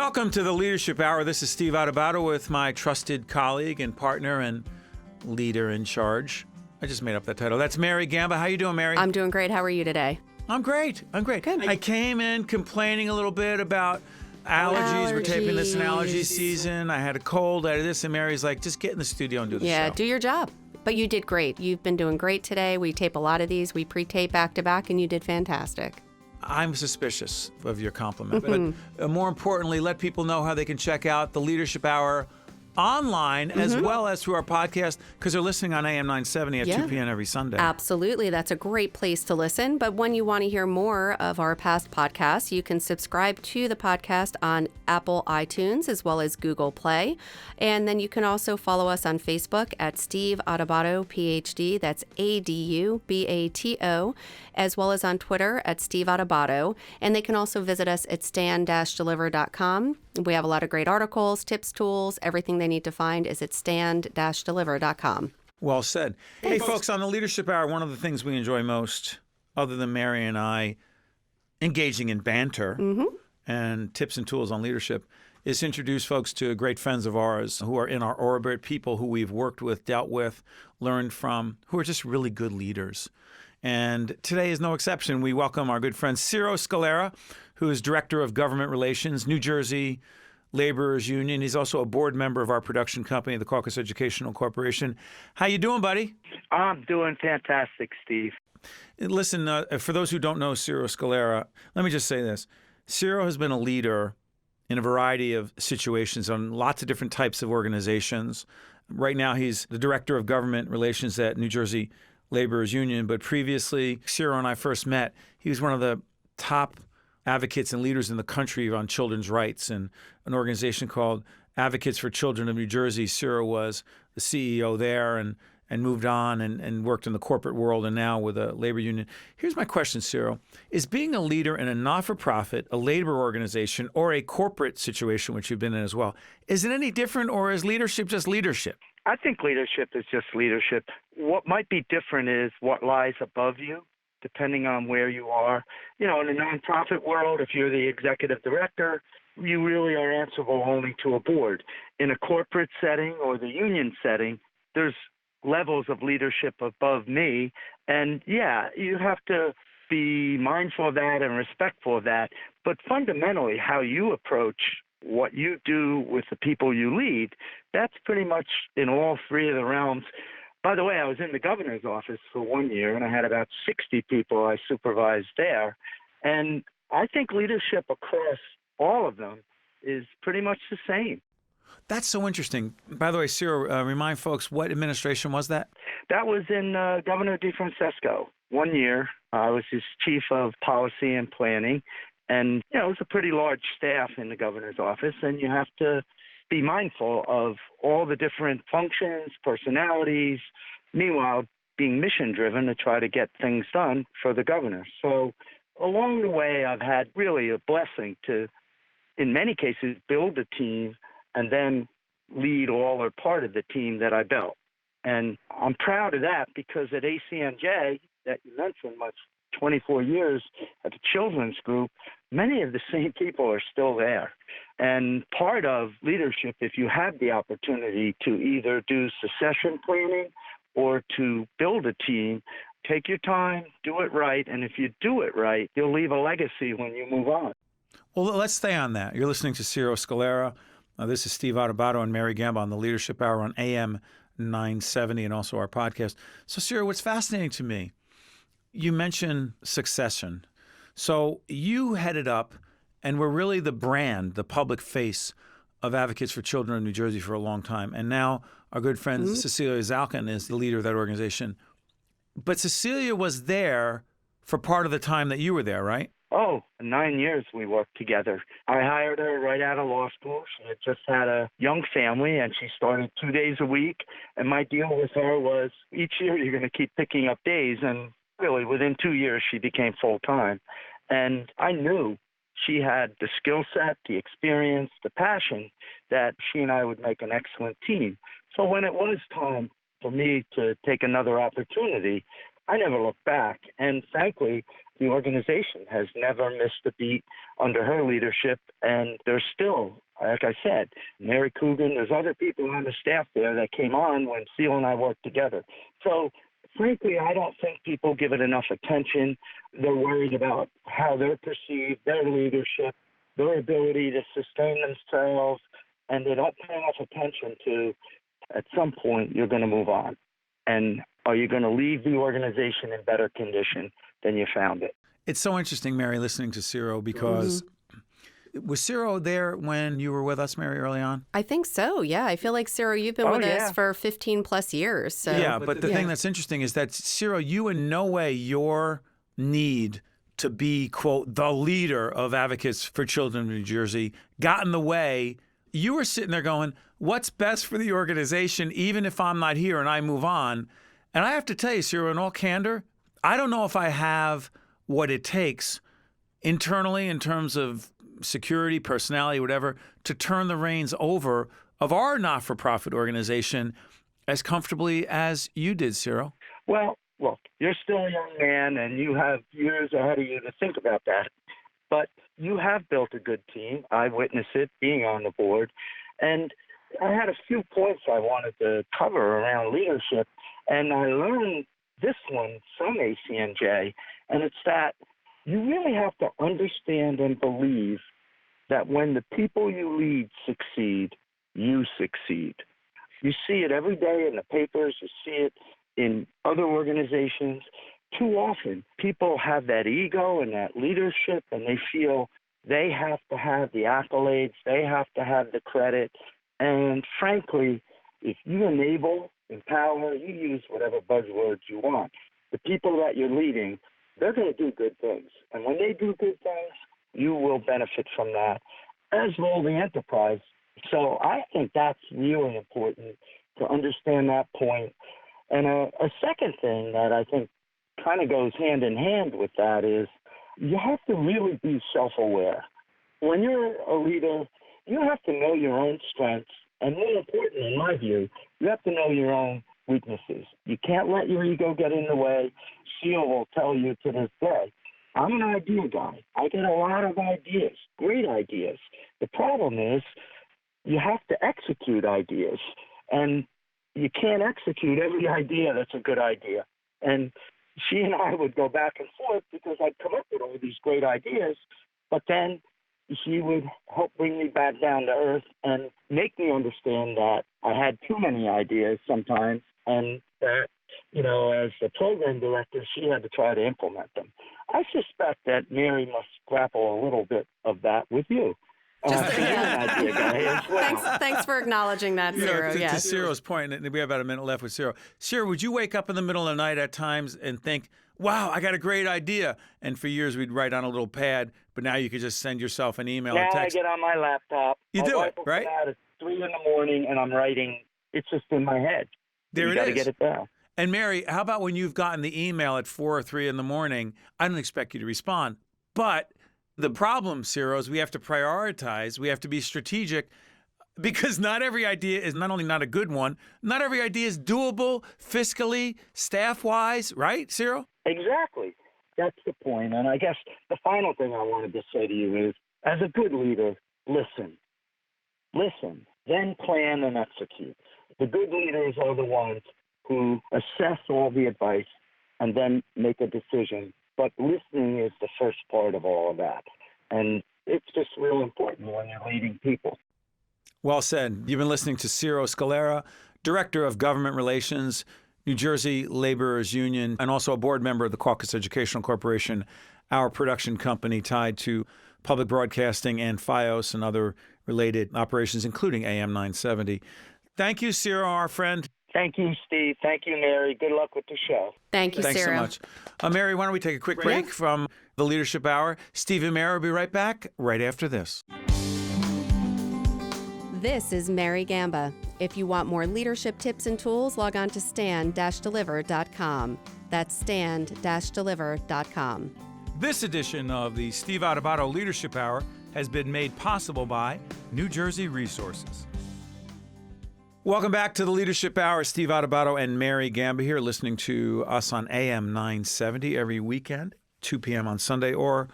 Welcome to the Leadership Hour. This is Steve Adubato with my trusted colleague and partner and leader in charge. I just made up that title. That's Mary Gamba. How you doing, Mary? I'm doing great. How are you today? I'm great. Good. I came in complaining a little bit about allergies. We're taping this in allergy season. I had a cold. I had this, and Mary's like, just get in the studio and do the show. Yeah, do your job. But you did great. You've been doing great today. We tape a lot of these. We pre-tape back-to-back, and you did fantastic. I'm suspicious of your compliment. But more importantly, let people know how they can check out the Leadership Hour online as well as through our podcast, because they're listening on AM 970 at 2 p.m. every Sunday. Absolutely. That's a great place to listen. But when you want to hear more of our past podcasts, you can subscribe to the podcast on Apple iTunes as well as Google Play. And then you can also follow us on Facebook at Steve Adubato, PhD. That's Adubato, as well as on Twitter at Steve Adubato. And they can also visit us at stand-deliver.com. We have a lot of great articles, tips, tools. Everything they need to find is at stand-deliver.com. Well said. Hey, folks, on the Leadership Hour, one of the things we enjoy most, other than Mary and I engaging in banter and tips and tools on leadership, is to introduce folks to great friends of ours who are in our orbit, people who we've worked with, dealt with, learned from, who are just really good leaders. And today is no exception. We welcome our good friend Ciro Scalera, who is Director of Government Relations, New Jersey Laborers Union. He's also a board member of our production company, the Caucus Educational Corporation. How you doing, buddy? I'm doing fantastic, Steve. Listen, for those who don't know Ciro Scalera, let me just say this. Ciro has been a leader in a variety of situations on lots of different types of organizations. Right now, he's the Director of Government Relations at New Jersey Laborers Union, but previously, Ciro and I first met. He was one of the top advocates and leaders in the country on children's rights, and an organization called Advocates for Children of New Jersey. Ciro was the CEO there and moved on and worked in the corporate world and now with a labor union. Here's my question, Ciro. Is being a leader in a not-for-profit, a labor organization, or a corporate situation, which you've been in as well, is it any different, or is leadership just leadership? I think leadership is just leadership. What might be different is what lies above you, depending on where you are. You know, in the nonprofit world, if you're the executive director, you really are answerable only to a board. In a corporate setting or the union setting, there's levels of leadership above me. And yeah, you have to be mindful of that and respectful of that. But fundamentally, how you approach what you do with the people you lead, that's pretty much in all three of the realms. By the way, I was in the governor's office for 1 year, and I had about 60 people I supervised there. And I think leadership across all of them is pretty much the same. That's so interesting. By the way, Ciro, remind folks, what administration was that? That was in Governor DeFrancesco. 1 year, I was his chief of policy and planning. And, you know, it was a pretty large staff in the governor's office, and you have to be mindful of all the different functions, personalities, meanwhile being mission-driven to try to get things done for the governor. So along the way, I've had really a blessing to, in many cases, build a team and then lead all or part of the team that I built. And I'm proud of that because at ACNJ, that you mentioned, my 24 years at the children's group, many of the same people are still there. And part of leadership, if you have the opportunity to either do succession planning or to build a team, take your time, do it right, and if you do it right, you'll leave a legacy when you move on. Well, let's stay on that. You're listening to Ciro Scalera. This is Steve Adubato and Mary Gamba on the Leadership Hour on AM 970 and also our podcast. So, Ciro, what's fascinating to me, you mentioned succession. So you headed up and were really the brand, the public face of Advocates for Children of New Jersey for a long time. And now our good friend Cecilia Zalkin is the leader of that organization. But Cecilia was there for part of the time that you were there, right? Oh, 9 years we worked together. I hired her right out of law school. She had just had a young family, and she started 2 days a week. And my deal with her was each year you're going to keep picking up days. And really, within 2 years, she became full-time. And I knew she had the skill set, the experience, the passion that she and I would make an excellent team. So when it was time for me to take another opportunity, I never looked back. And frankly, the organization has never missed a beat under her leadership, and there's still, like I said, Mary Coogan, there's other people on the staff there that came on when Seal and I worked together. So, frankly, I don't think people give it enough attention. They're worried about how they're perceived, their leadership, their ability to sustain themselves, and they don't pay enough attention to, at some point, you're going to move on. And are you going to leave the organization in better condition than you found it? It's so interesting, Mary, listening to Ciro, because was Ciro there when you were with us, Mary, early on? I think so, yeah. I feel like, Ciro, you've been with us for 15 plus years. So. Yeah, but the thing that's interesting is that, Ciro, you in no way your need to be, quote, the leader of Advocates for Children of New Jersey got in the way. You were sitting there going, what's best for the organization, even if I'm not here and I move on? And I have to tell you, Ciro, in all candor, I don't know if I have what it takes internally in terms of security, personality, whatever, to turn the reins over of our not-for-profit organization as comfortably as you did, Ciro. Well, look, you're still a young man, and you have years ahead of you to think about that. But you have built a good team. I witnessed it being on the board. And I had a few points I wanted to cover around leadership, and I learned this one from ACNJ, and it's that you really have to understand and believe that when the people you lead succeed, you succeed. You see it every day in the papers. You see it in other organizations. Too often, people have that ego and that leadership, and they feel they have to have the accolades, they have to have the credit. And frankly, if you enable, empower, you use whatever buzzwords you want, the people that you're leading, they're going to do good things. And when they do good things, you will benefit from that, as will the enterprise. So I think that's really important to understand that point. And a second thing that I think kind of goes hand in hand with that is you have to really be self-aware. When you're a leader, you have to know your own strengths, and more important, in my view, you have to know your own weaknesses. You can't let your ego get in the way. Seal will tell you to this day, I'm an idea guy. I get a lot of ideas, great ideas. The problem is you have to execute ideas, and you can't execute every idea that's a good idea. And she and I would go back and forth because I'd come up with all these great ideas, but then she would help bring me back down to earth and make me understand that I had too many ideas sometimes, and that, you know, as the program director, she had to try to implement them. I suspect that Mary must grapple a little bit of that with you. Idea guy as well. Thanks for acknowledging that, Ciro. To Yes. Ciro's point, and we have about a minute left with Ciro. Ciro, would you wake up in the middle of the night at times and think, wow, I got a great idea? And for years we'd write on a little pad, but now you could just send yourself an email or Now text. I get on my laptop. You do it, right? At 3 in the morning, and I'm writing. It's just in my head. There you got to get it down. And Mary, how about when you've gotten the email at 4 or 3 in the morning? I don't expect you to respond, but the problem, Ciro, is we have to prioritize. We have to be strategic, because not every idea is not only not a good one, not every idea is doable fiscally, staff-wise, right, Ciro? Exactly. That's the point. And I guess the final thing I wanted to say to you is, as a good leader, listen. Listen, then plan and execute. The good leaders are the ones who assess all the advice and then make a decision. But listening is the first part of all of that. And it's just real important when you're leading people. Well said. You've been listening to Ciro Scalera, Director of Government Relations, New Jersey Laborers Union, and also a board member of the Caucus Educational Corporation, our production company tied to public broadcasting and FiOS and other related operations, including AM 970. Thank you, Ciro, our friend. Thank you, Steve. Thank you, Mary. Good luck with the show. Thank you, Thanks Ciro. so much. Mary, why don't we take a quick break from the Leadership Hour? Steve and Mary will be right back right after this. This is Mary Gamba. If you want more leadership tips and tools, log on to stand-deliver.com. That's stand-deliver.com. This edition of the Steve Adubato Leadership Hour has been made possible by New Jersey Resources. Welcome back to the Leadership Hour. Steve Adubato and Mary Gamba here, listening to us on AM 970 every weekend 2 p.m. on Sunday, or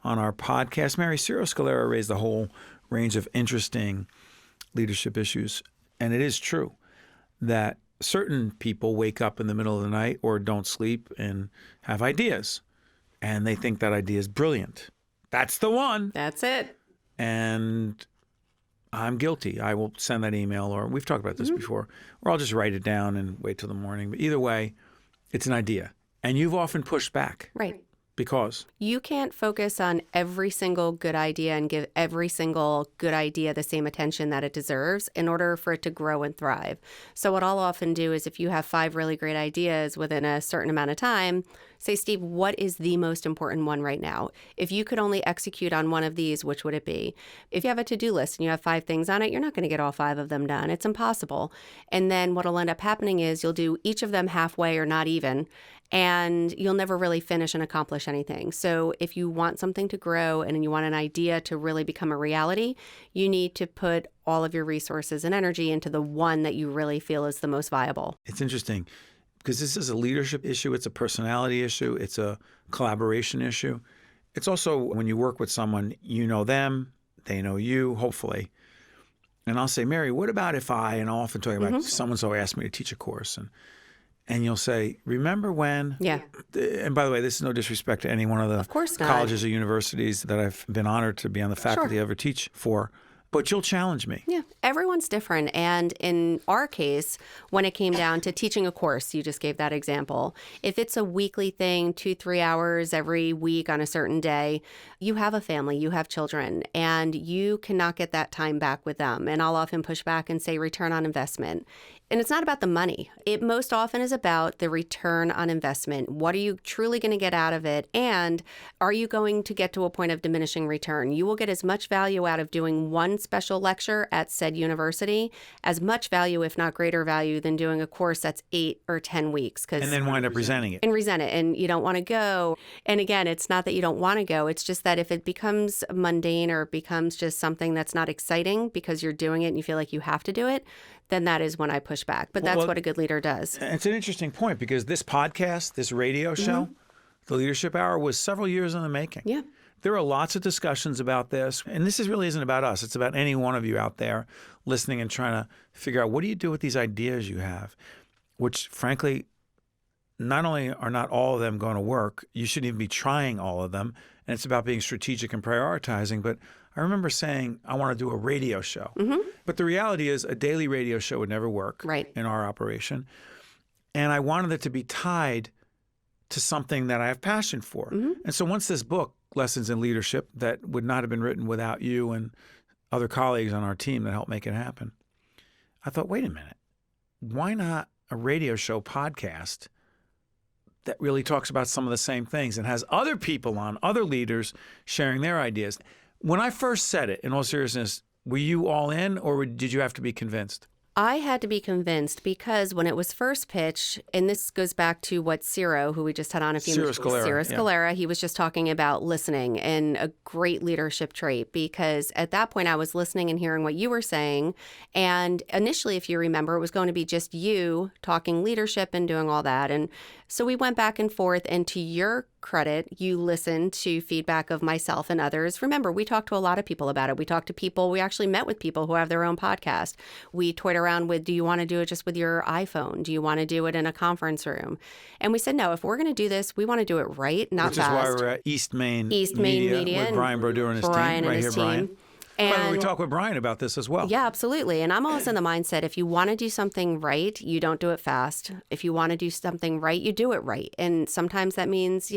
on our podcast. Mary, Ciro Scalera raised a whole range of interesting leadership issues. And it is true that certain people wake up in the middle of the night or don't sleep and have ideas. And they think that idea is brilliant. That's the one. That's it. And I'm guilty. I will send that email, or we've talked about this before, or I'll just write it down and wait till the morning. But either way, it's an idea. And you've often pushed back. Right. Because? You can't focus on every single good idea and give every single good idea the same attention that it deserves in order for it to grow and thrive. So what I'll often do is, if you have 5 really great ideas within a certain amount of time, say, Steve, what is the most important one right now? If you could only execute on one of these, which would it be? If you have a to-do list and you have 5 things on it, you're not going to get all 5 of them done. It's impossible. And then what'll end up happening is you'll do each of them halfway or not even, and you'll never really finish and accomplish anything. So if you want something to grow and you want an idea to really become a reality, you need to put all of your resources and energy into the one that you really feel is the most viable. It's interesting because this is a leadership issue. It's a personality issue. It's a collaboration issue. It's also when you work with someone, you know them, they know you, hopefully. And I'll say, Mary, what about if and I'll often talk about so-and-so asked me to teach a course. And you'll say, remember when? Yeah. And by the way, this is no disrespect to any one of the colleges or universities that I've been honored to be on the faculty of or teach for, but you'll challenge me. Yeah, everyone's different. And in our case, when it came down to teaching a course, you just gave that example. If it's a weekly thing, 2-3 hours every week on a certain day, you have a family, you have children, and you cannot get that time back with them. And I'll often push back and say return on investment. And it's not about the money. It most often is about the return on investment. What are you truly going to get out of it? And are you going to get to a point of diminishing return? You will get as much value out of doing one special lecture at said university, as much value, if not greater value, than doing a course that's 8 or 10 weeks. And then wind up resenting it. And resent it. And you don't want to go. And again, it's not that you don't want to go. It's just that if it becomes mundane or it becomes just something that's not exciting because you're doing it and you feel like you have to do it, then that is when I push back. But that's what a good leader does. It's an interesting point because this podcast, this radio show, The Leadership Hour, was several years in the making. Yeah. There are lots of discussions about this. And this really isn't about us. It's about any one of you out there listening and trying to figure out, what do you do with these ideas you have? Which, frankly, not only are not all of them going to work, you shouldn't even be trying all of them. And it's about being strategic and prioritizing. But I remember saying, I want to do a radio show. But the reality is a daily radio show would never work in our operation. And I wanted it to be tied to something that I have passion for. And so once this book, Lessons in Leadership, that would not have been written without you and other colleagues on our team that helped make it happen, I thought, wait a minute, why not a radio show podcast that really talks about some of the same things and has other people on, other leaders sharing their ideas? When I first said it, in all seriousness, were you all in, or did you have to be convinced? I had to be convinced because when it was first pitched, and this goes back to what Ciro, who we just had on a few minutes ago, Ciro Scalera, he was just talking about listening and a great leadership trait, because at that point I was listening and hearing what you were saying. And initially, if you remember, it was going to be just you talking leadership and doing all that. And so we went back and forth, and to your credit, you listened to feedback of myself and others. Remember, we talked to a lot of people about it. We talked to people, we actually met with people who have their own podcast. We toyed around with, do you want to do it just with your iPhone? Do you want to do it in a conference room? And we said, no, if we're going to do this, we want to do it right, not fast. Which is why we're at East Main Media with Brian Brodeur and his team. Right here, Brian. And we talk with Brian about this as well. Yeah, absolutely. And I'm always in the mindset, if you want to do something right, you don't do it fast. If you want to do something right, you do it right. And sometimes that means,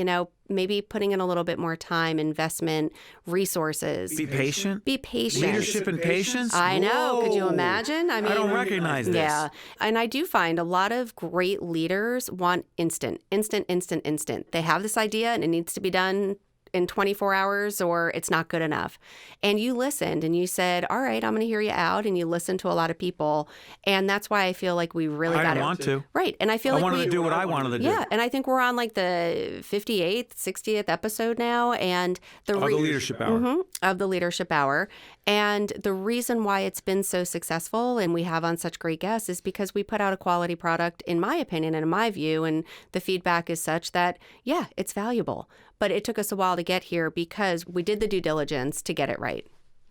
maybe putting in a little bit more time, investment, resources. Be patient. Be patient. Leadership and patience? I know. Whoa. Could you imagine? I don't recognize this. Yeah. And I do find a lot of great leaders want instant. They have this idea and it needs to be done in 24 hours or it's not good enough. And you listened and you said, all right, I'm going to hear you out. And you listened to a lot of people. And that's why I feel like we really got it. I didn't want to. Right. And I feel I wanted to do what I wanted to do. Yeah. And I think we're on like the 58th, 60th episode now. And of the Leadership Hour. Of the Leadership Hour. And the reason why it's been so successful and we have on such great guests is because we put out a quality product, in my opinion and in my view. And the feedback is such that, yeah, it's valuable. but it took us a while to get here because we did the due diligence to get it right.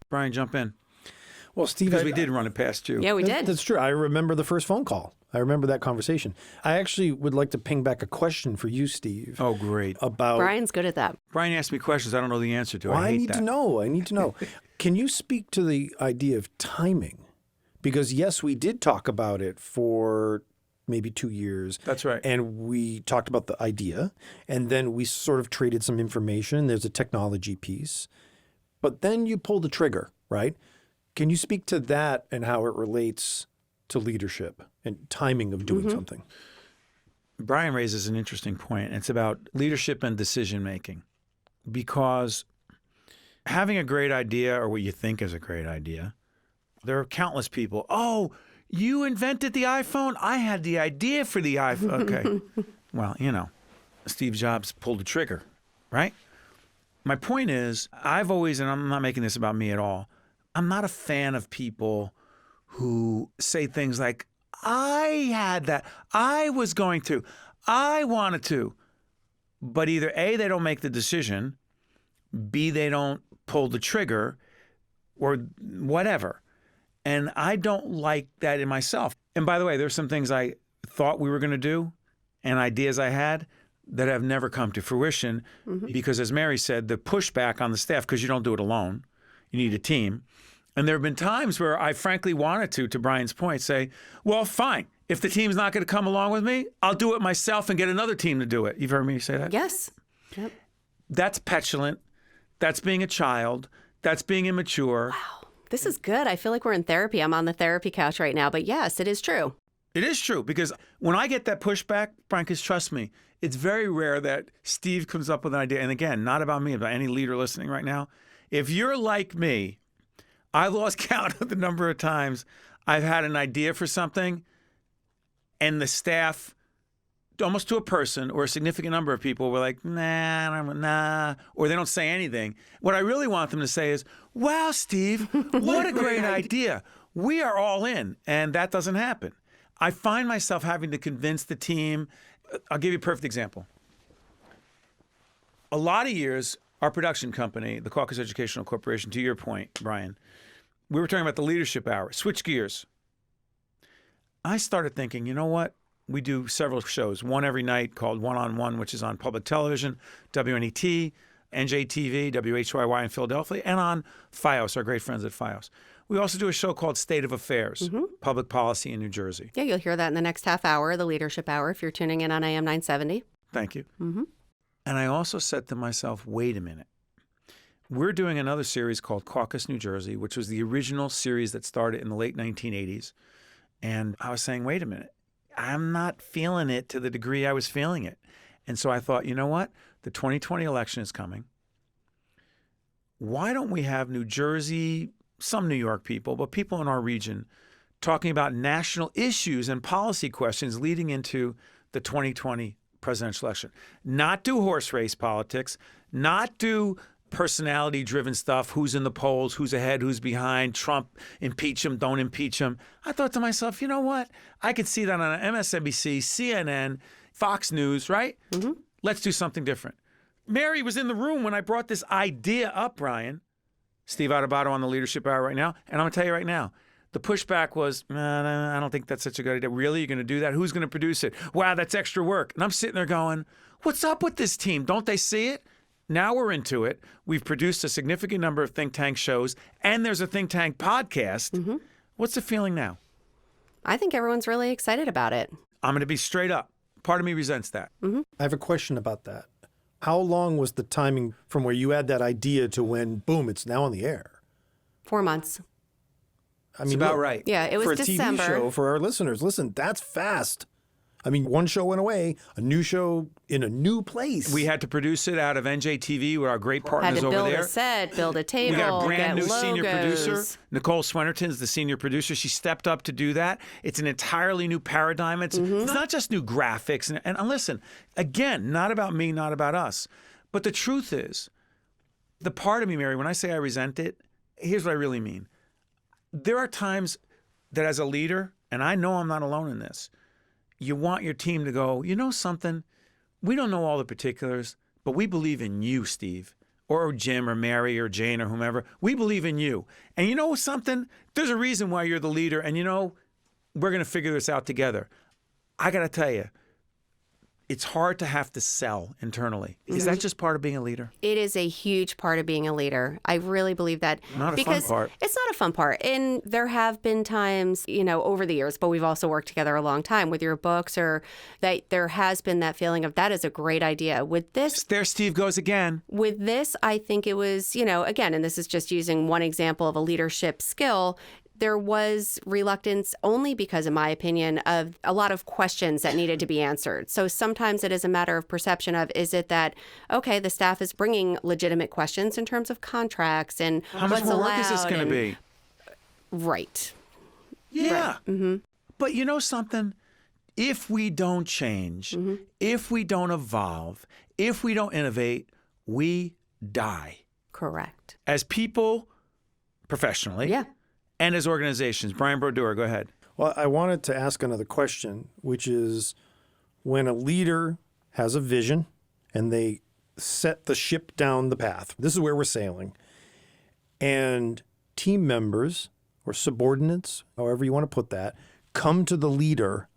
Brian, jump in. Well, Steve, Because we did run it past you. Yeah, we did. That's true. I remember the first phone call. I remember that conversation. I actually would like to ping back a question for you, Steve. Oh, great. About Brian's good at that. Brian asked me questions I don't know the answer to. Well, I I hate need that. to know. I need to know. Can you speak to the idea of timing? Because yes, we did talk about it for maybe 2 years. That's right. And we talked about the idea, and then we sort of traded some information. There's a technology piece. But then you pull the trigger, right? Can you speak to that and how it relates to leadership and timing of doing something? Brian raises an interesting point. It's about leadership and decision making. Because having a great idea, or what you think is a great idea, there are countless people. Oh, you invented the iPhone? I had the idea for the iPhone. Okay. Well, Steve Jobs pulled the trigger, right? My point is, I've always, and I'm not making this about me at all, I'm not a fan of people who say things like, I had that, I was going to, I wanted to. But either A, they don't make the decision, B, they don't pull the trigger, or whatever. And I don't like that in myself. And by the way, there's some things I thought we were going to do and ideas I had that have never come to fruition because, as Mary said, the pushback on the staff, because you don't do it alone, you need a team. And there have been times where I frankly wanted to Brian's point, say, well, fine. If the team's not going to come along with me, I'll do it myself and get another team to do it. You've heard me say that? Yes. Yep. That's petulant. That's being a child. That's being immature. Wow. This is good. I feel like we're in therapy. I'm on the therapy couch right now. But yes, it is true. It is true, because when I get that pushback, Brian, because trust me, it's very rare that Steve comes up with an idea. And again, not about me, about any leader listening right now. If you're like me, I lost count of the number of times I've had an idea for something and the staff, almost to a person or a significant number of people, were like, nah, or they don't say anything. What I really want them to say is, wow, Steve, what a great idea. We are all in. And that doesn't happen. I find myself having to convince the team. I'll give you a perfect example. A lot of years, our production company, the Caucus Educational Corporation, to your point, Brian, we were talking about the leadership hour. Switch gears. I started thinking, you know what? We do several shows, one every night called One-on-One, which is on public television, WNET, NJTV, WHYY in Philadelphia, and on FiOS, our great friends at FiOS. We also do a show called State of Affairs, Public Policy in New Jersey. Yeah, you'll hear that in the next half hour, the leadership hour, if you're tuning in on AM 970. Thank you. And I also said to myself, wait a minute. We're doing another series called Caucus New Jersey, which was the original series that started in the late 1980s. And I was saying, wait a minute, I'm not feeling it to the degree I was feeling it. And so I thought, you know what? The 2020 election is coming. Why don't we have New Jersey, some New York people, but people in our region talking about national issues and policy questions leading into the 2020 presidential election? Not do horse race politics, not do personality-driven stuff, who's in the polls, who's ahead, who's behind, Trump, impeach him, don't impeach him. I thought to myself, you know what? I could see that on MSNBC, CNN, Fox News, right? Let's do something different. Mary was in the room when I brought this idea up, Brian. Steve Adubato on the Leadership Hour right now. And I'm going to tell you right now, the pushback was, I don't think that's such a good idea. Really? You're going to do that? Who's going to produce it? Wow, that's extra work. And I'm sitting there going, what's up with this team? Don't they see it? Now we're into it. We've produced a significant number of think tank shows, and there's a think tank podcast. What's the feeling now? I think everyone's really excited about it. I'm going to be straight up. Part of me resents that. I have a question about that. How long was the timing from where you had that idea to when, boom, it's now on the air? 4 months. I It's mean, about look, right. Yeah, it was for a December. TV show, for our listeners, listen, that's fast. I mean, one show went away, a new show in a new place. We had to produce it out of NJTV with our great Had partners to over build there. a set, build a table, We got a brand get new senior producer. logos. Nicole Swenerton's the senior producer. She stepped up to do that. It's an entirely new paradigm. It's not just new graphics. And listen, again, not about me, not about us. But the truth is, the part of me, Mary, when I say I resent it, here's what I really mean. There are times that as a leader, and I know I'm not alone in this, you want your team to go, you know something? We don't know all the particulars, but we believe in you, Steve, or Jim or Mary or Jane or whomever. We believe in you. And you know something? There's a reason why you're the leader, and we're going to figure this out together. I got to tell you, it's hard to have to sell internally. Is that just part of being a leader? It is a huge part of being a leader. I really believe that. Not a fun part. It's not a fun part. And there have been times, over the years, but we've also worked together a long time with your books, or that there has been that feeling of that is a great idea. With this, There Steve goes again. With this, I think it was, again, and this is just using one example of a leadership skill, there was reluctance only because, in my opinion, of a lot of questions that needed to be answered. So sometimes it is a matter of perception of, is it that, okay, the staff is bringing legitimate questions in terms of contracts and How much what's more work allowed is this going to and- be? Right. Yeah. Mm-hmm. But you know something? If we don't change, if we don't evolve, if we don't innovate, we die. Correct. As people, professionally, Yeah. and as organizations. Brian Brodeur, go ahead. Well, I wanted to ask another question, which is when a leader has a vision and they set the ship down the path, this is where we're sailing, and team members or subordinates, however you want to put that, come to the leader.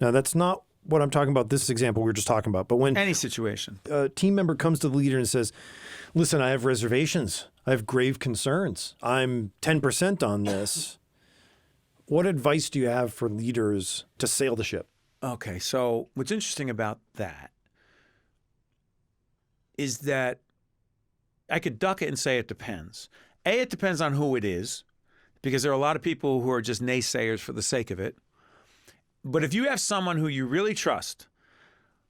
Now, that's not what I'm talking about, this example we were just talking about, but when Any situation. a team member comes to the leader and says, listen, I have reservations. I have grave concerns. I'm 10% on this. What advice do you have for leaders to sail the ship? Okay, so what's interesting about that is that I could duck it and say it depends. It depends on who it is, because there are a lot of people who are just naysayers for the sake of it. But if you have someone who you really trust,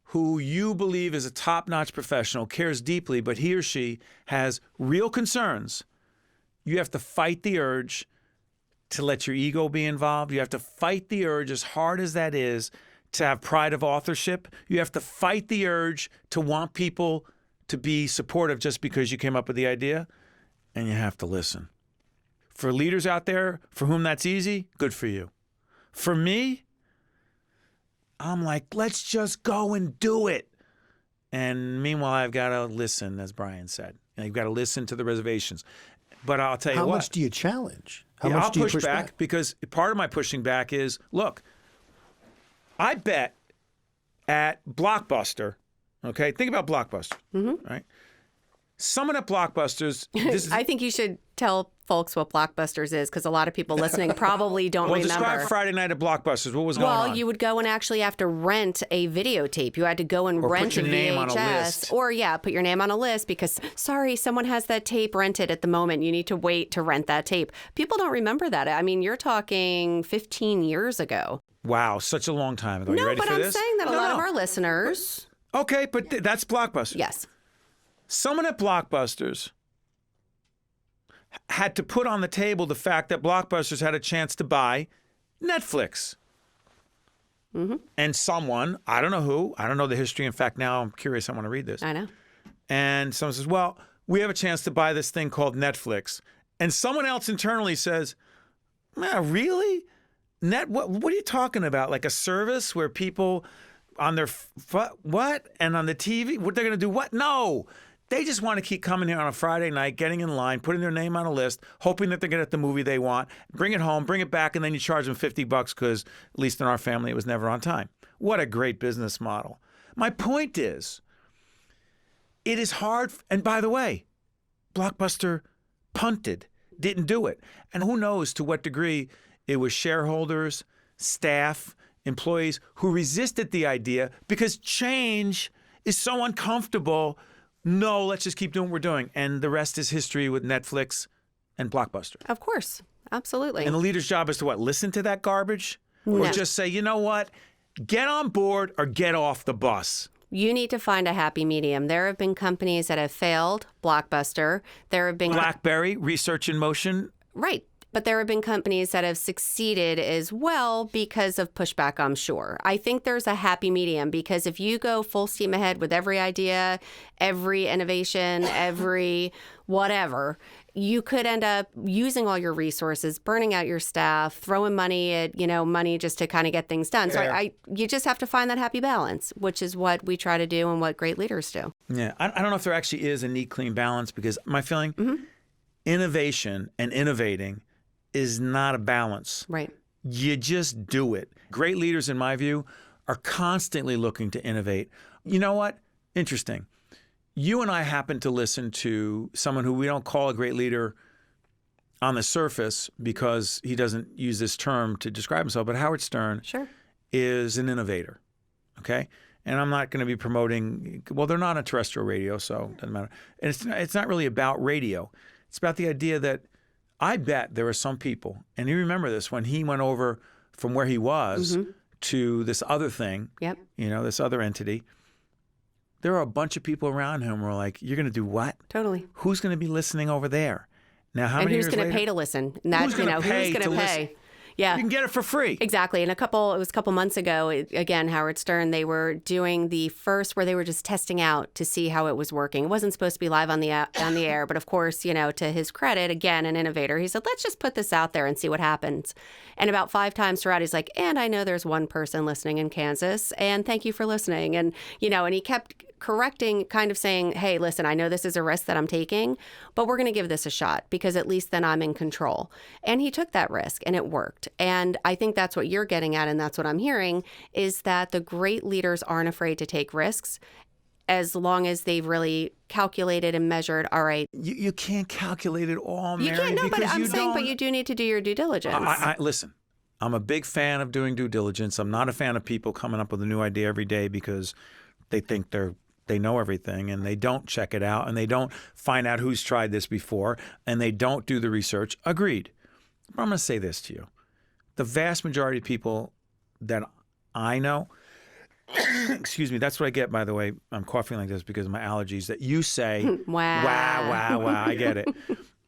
who you believe is a top-notch professional, cares deeply, but he or she has real concerns, you have to fight the urge to let your ego be involved. You have to fight the urge, as hard as that is, to have pride of authorship. You have to fight the urge to want people to be supportive just because you came up with the idea, and you have to listen. For leaders out there for whom that's easy, good for you. For me, I'm like, let's just go and do it. And meanwhile, I've got to listen, as Brian said. And you've got to listen to the reservations. But I'll tell you How what. much do you challenge? How Yeah, much I'll do you push back because part of my pushing back is, look, I bet at Blockbuster, okay? Think about Blockbuster, right? Someone at Blockbusters, this is, I think you should tell folks what Blockbusters is, because a lot of people listening probably don't well, remember. describe Friday night at Blockbusters. What was going on? Well, you would go and actually have to rent a videotape. You had to go and Or rent put your a name VHS. on a list. Or, put your name on a list because, sorry, someone has that tape rented at the moment. You need to wait to rent that tape. People don't remember that. I mean, you're talking 15 years ago. Wow, such a long time ago. You No, ready but for I'm this? saying that a No, lot no. of our listeners, Okay, but that's Blockbuster. yes. Someone at Blockbusters had to put on the table the fact that Blockbusters had a chance to buy Netflix. And someone, I don't know who, I don't know the history. In fact, now I'm curious, I want to read this. I know. And someone says, well, we have a chance to buy this thing called Netflix. And someone else internally says, really? What are you talking about? Like a service where people on their, what? And on the TV, what they're going to do what? No. They just want to keep coming here on a Friday night, getting in line, putting their name on a list, hoping that they're going to get the movie they want, bring it home, bring it back, and then you charge them $50 because, at least in our family, it was never on time. What a great business model. My point is, it is hard. And by the way, Blockbuster punted, didn't do it. And who knows to what degree it was shareholders, staff, employees who resisted the idea because change is so uncomfortable. No, let's just keep doing what we're doing. And the rest is history with Netflix and Blockbuster. Of course. Absolutely. And the leader's job is to what? Listen to that garbage? Or just say, you know what? Get on board or get off the bus. You need to find a happy medium. There have been companies that have failed, Blockbuster. There have been BlackBerry, Research in Motion. Right. But there have been companies that have succeeded as well because of pushback, I'm sure. I think there's a happy medium because if you go full steam ahead with every idea, every innovation, every whatever, you could end up using all your resources, burning out your staff, throwing money at, money just to kind of get things done. So you just have to find that happy balance, which is what we try to do and what great leaders do. Yeah. I don't know if there actually is a neat, clean balance, because my feeling, innovation and innovating is not a balance. Right. You just do it. Great leaders, in my view, are constantly looking to innovate. You know what? Interesting. You and I happen to listen to someone who we don't call a great leader on the surface because he doesn't use this term to describe himself, but Howard Stern is an innovator, okay? And I'm not going to be promoting, well, they're not on terrestrial radio, so it doesn't matter. And it's not really about radio. It's about the idea that I bet there are some people, and you remember this, when he went over from where he was to this other thing, this other entity, there are a bunch of people around him who are like, you're going to do what? Totally. Who's going to be listening over there? Now, how many years later? And who's going to pay to listen? And who's going to pay? Listen? Yeah. You can get it for free. Exactly. And it was a couple months ago, again, Howard Stern, they were doing the first where they were just testing out to see how it was working. It wasn't supposed to be live on the air, but of course, to his credit, again, an innovator, he said, let's just put this out there and see what happens. And about 5 times throughout, he's like, and I know there's one person listening in Kansas, and thank you for listening. And, and he kept correcting, kind of saying, hey, listen, I know this is a risk that I'm taking, but we're going to give this a shot because at least then I'm in control. And he took that risk and it worked. And I think that's what you're getting at, and that's what I'm hearing, is that the great leaders aren't afraid to take risks as long as they've really calculated and measured, all right. You can't calculate it all, Mary. You can't, no, but I'm saying, but you do need to do your due diligence. Listen, I'm a big fan of doing due diligence. I'm not a fan of people coming up with a new idea every day because they think they know everything, and they don't check it out, and they don't find out who's tried this before, and they don't do the research. Agreed. But I'm going to say this to you. The vast majority of people that I know, excuse me, that's what I get, by the way, I'm coughing like this because of my allergies, that you say, wow, I get it.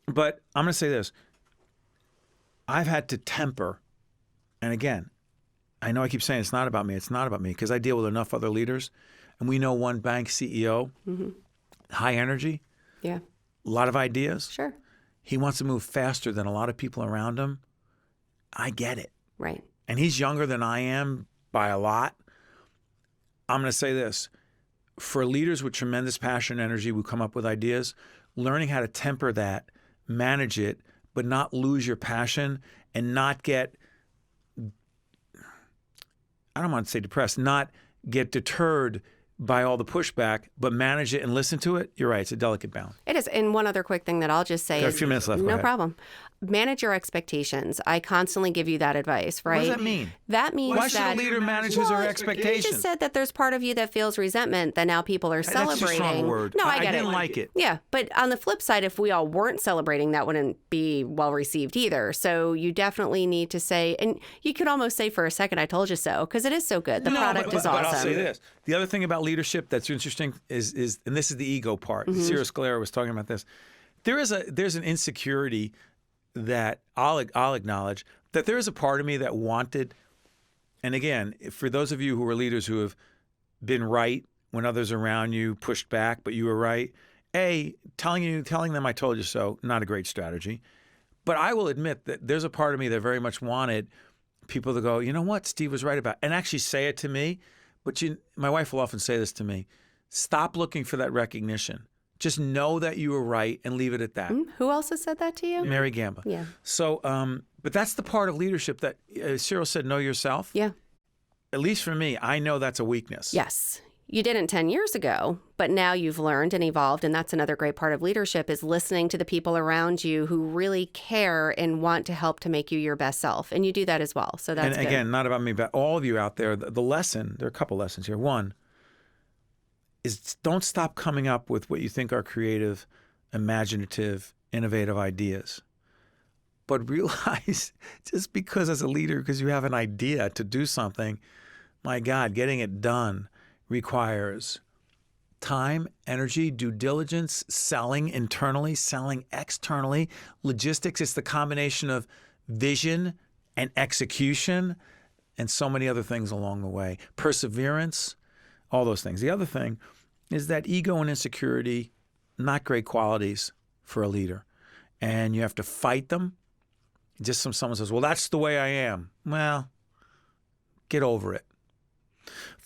But I'm going to say this. I've had to temper, and again, I know I keep saying it's not about me, because I deal with enough other leaders. And we know one bank CEO, high energy, a lot of ideas. Sure. He wants to move faster than a lot of people around him. I get it. Right. And he's younger than I am by a lot. I'm going to say this. For leaders with tremendous passion and energy who come up with ideas, learning how to temper that, manage it, but not lose your passion and not get, I don't want to say depressed, not get deterred by all the pushback, but manage it and listen to it. You're right. It's a delicate balance. It is. And one other quick thing that I'll just say Got is, a few minutes left. Go no ahead. problem. Manage your expectations. I constantly give you that advice, right? What does that mean? That means Why should a leader manage his or her expectations? You just said that there's part of you that feels resentment that now people are celebrating. That's a strong word. No, I get I it. didn't like it. Yeah. But on the flip side, if we all weren't celebrating, that wouldn't be well received either. So you definitely need to say, and you could almost say for a second, I told you so, because it is so good. The product is awesome. But I'll say this. The other thing about leadership that's interesting is and this is the ego part. Ciro Scalera was talking about this. There's an insecurity that I'll acknowledge, that there is a part of me that wanted, and again, for those of you who are leaders who have been right when others around you pushed back, but you were right, telling them I told you so, not a great strategy. But I will admit that there's a part of me that very much wanted people to go, you know what, Steve was right about, and actually say it to me. But my wife will often say this to me, stop looking for that recognition. Just know that you were right and leave it at that. Who else has said that to you? Mary Gamba. Yeah. So, but that's the part of leadership that Ciro said, know yourself. Yeah. At least for me, I know that's a weakness. Yes. You didn't 10 years ago, but now you've learned and evolved. And that's another great part of leadership, is listening to the people around you who really care and want to help to make you your best self. And you do that as well. So that's And again, not about me, but all of you out there, the lesson, there are a couple lessons here. One is don't stop coming up with what you think are creative, imaginative, innovative ideas. But realize just because as a leader, because you have an idea to do something, my God, getting it done requires time, energy, due diligence, selling internally, selling externally, logistics. It's the combination of vision and execution and so many other things along the way. Perseverance, all those things. The other thing is that ego and insecurity, not great qualities for a leader. and you have to fight them. Just someone says, well, that's the way I am. Well, get over it.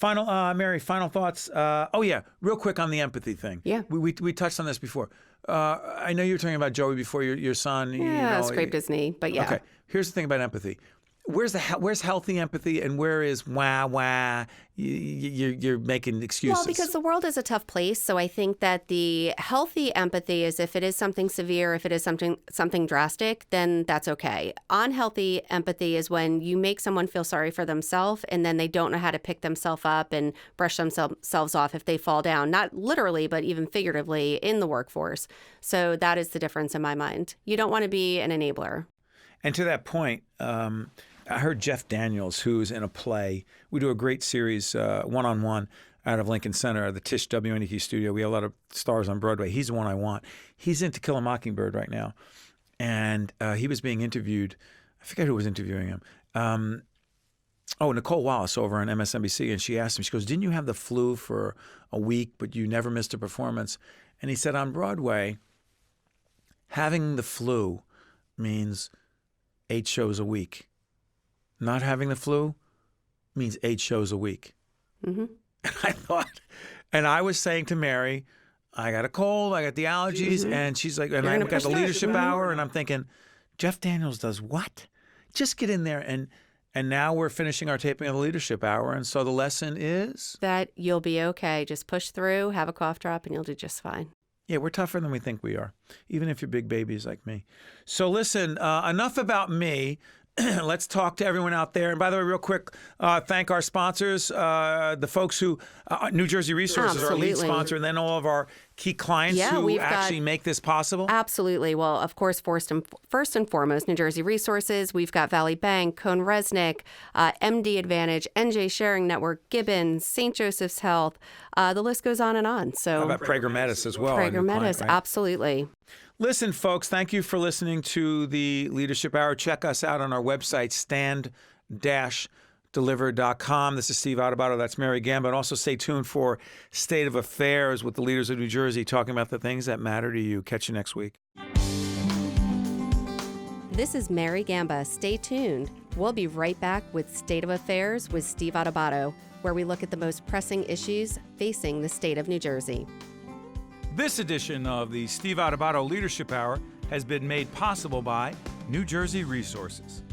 Mary, final thoughts. Oh, yeah, real quick on the empathy thing. Yeah. We touched on this before. I know you were talking about Joey before, your son. Yeah, scraped his knee, but yeah. Okay, here's the thing about empathy. Where's healthy empathy and where is you're making excuses? Well, because the world is a tough place, so I think that the healthy empathy is if it is something severe, if it is something drastic, then that's okay. Unhealthy empathy is when you make someone feel sorry for themselves and then they don't know how to pick themselves up and brush themselves off if they fall down, not literally, but even figuratively in the workforce. So that is the difference in my mind. You don't want to be an enabler. And to that point, I heard Jeff Daniels, who's in a play. We do a great series, one-on-one, out of Lincoln Center, the Tisch WNEQ studio. We have a lot of stars on Broadway. He's the one I want. He's in To Kill a Mockingbird right now. And he was being interviewed. I forget who was interviewing him. Nicole Wallace over on MSNBC. And she asked him, she goes, didn't you have the flu for a week, but you never missed a performance? And he said, on Broadway, having the flu means 8 shows a week. Not having the flu means 8 shows a week. Mm-hmm. And I thought, and I was saying to Mary, I got a cold, I got the allergies, mm-hmm. and she's like, and I got the leadership hour, and I'm thinking, Jeff Daniels does what? Just get in there, and now we're finishing our taping of the leadership hour, and so the lesson is? That you'll be okay. Just push through, have a cough drop, and you'll do just fine. Yeah, we're tougher than we think we are, even if you're big babies like me. So listen, enough about me. Let's talk to everyone out there. And by the way, real quick, thank our sponsors, the folks who, New Jersey Resources, our lead sponsor, and then all of our key clients who actually make this possible. Absolutely. Well, of course, first and foremost, New Jersey Resources. We've got Valley Bank, Cone Resnick, MD Advantage, NJ Sharing Network, Gibbons, St. Joseph's Health. The list goes on and on. So how about Prager Metis as well? Prager Metis, right? Absolutely. Listen, folks, thank you for listening to the Leadership Hour. Check us out on our website, stand-deliver.com. This is Steve Adubato. That's Mary Gamba. And also stay tuned for State of Affairs with the leaders of New Jersey, talking about the things that matter to you. Catch you next week. This is Mary Gamba. Stay tuned. We'll be right back with State of Affairs with Steve Adubato, where we look at the most pressing issues facing the state of New Jersey. This edition of the Steve Adubato Leadership Hour has been made possible by New Jersey Resources.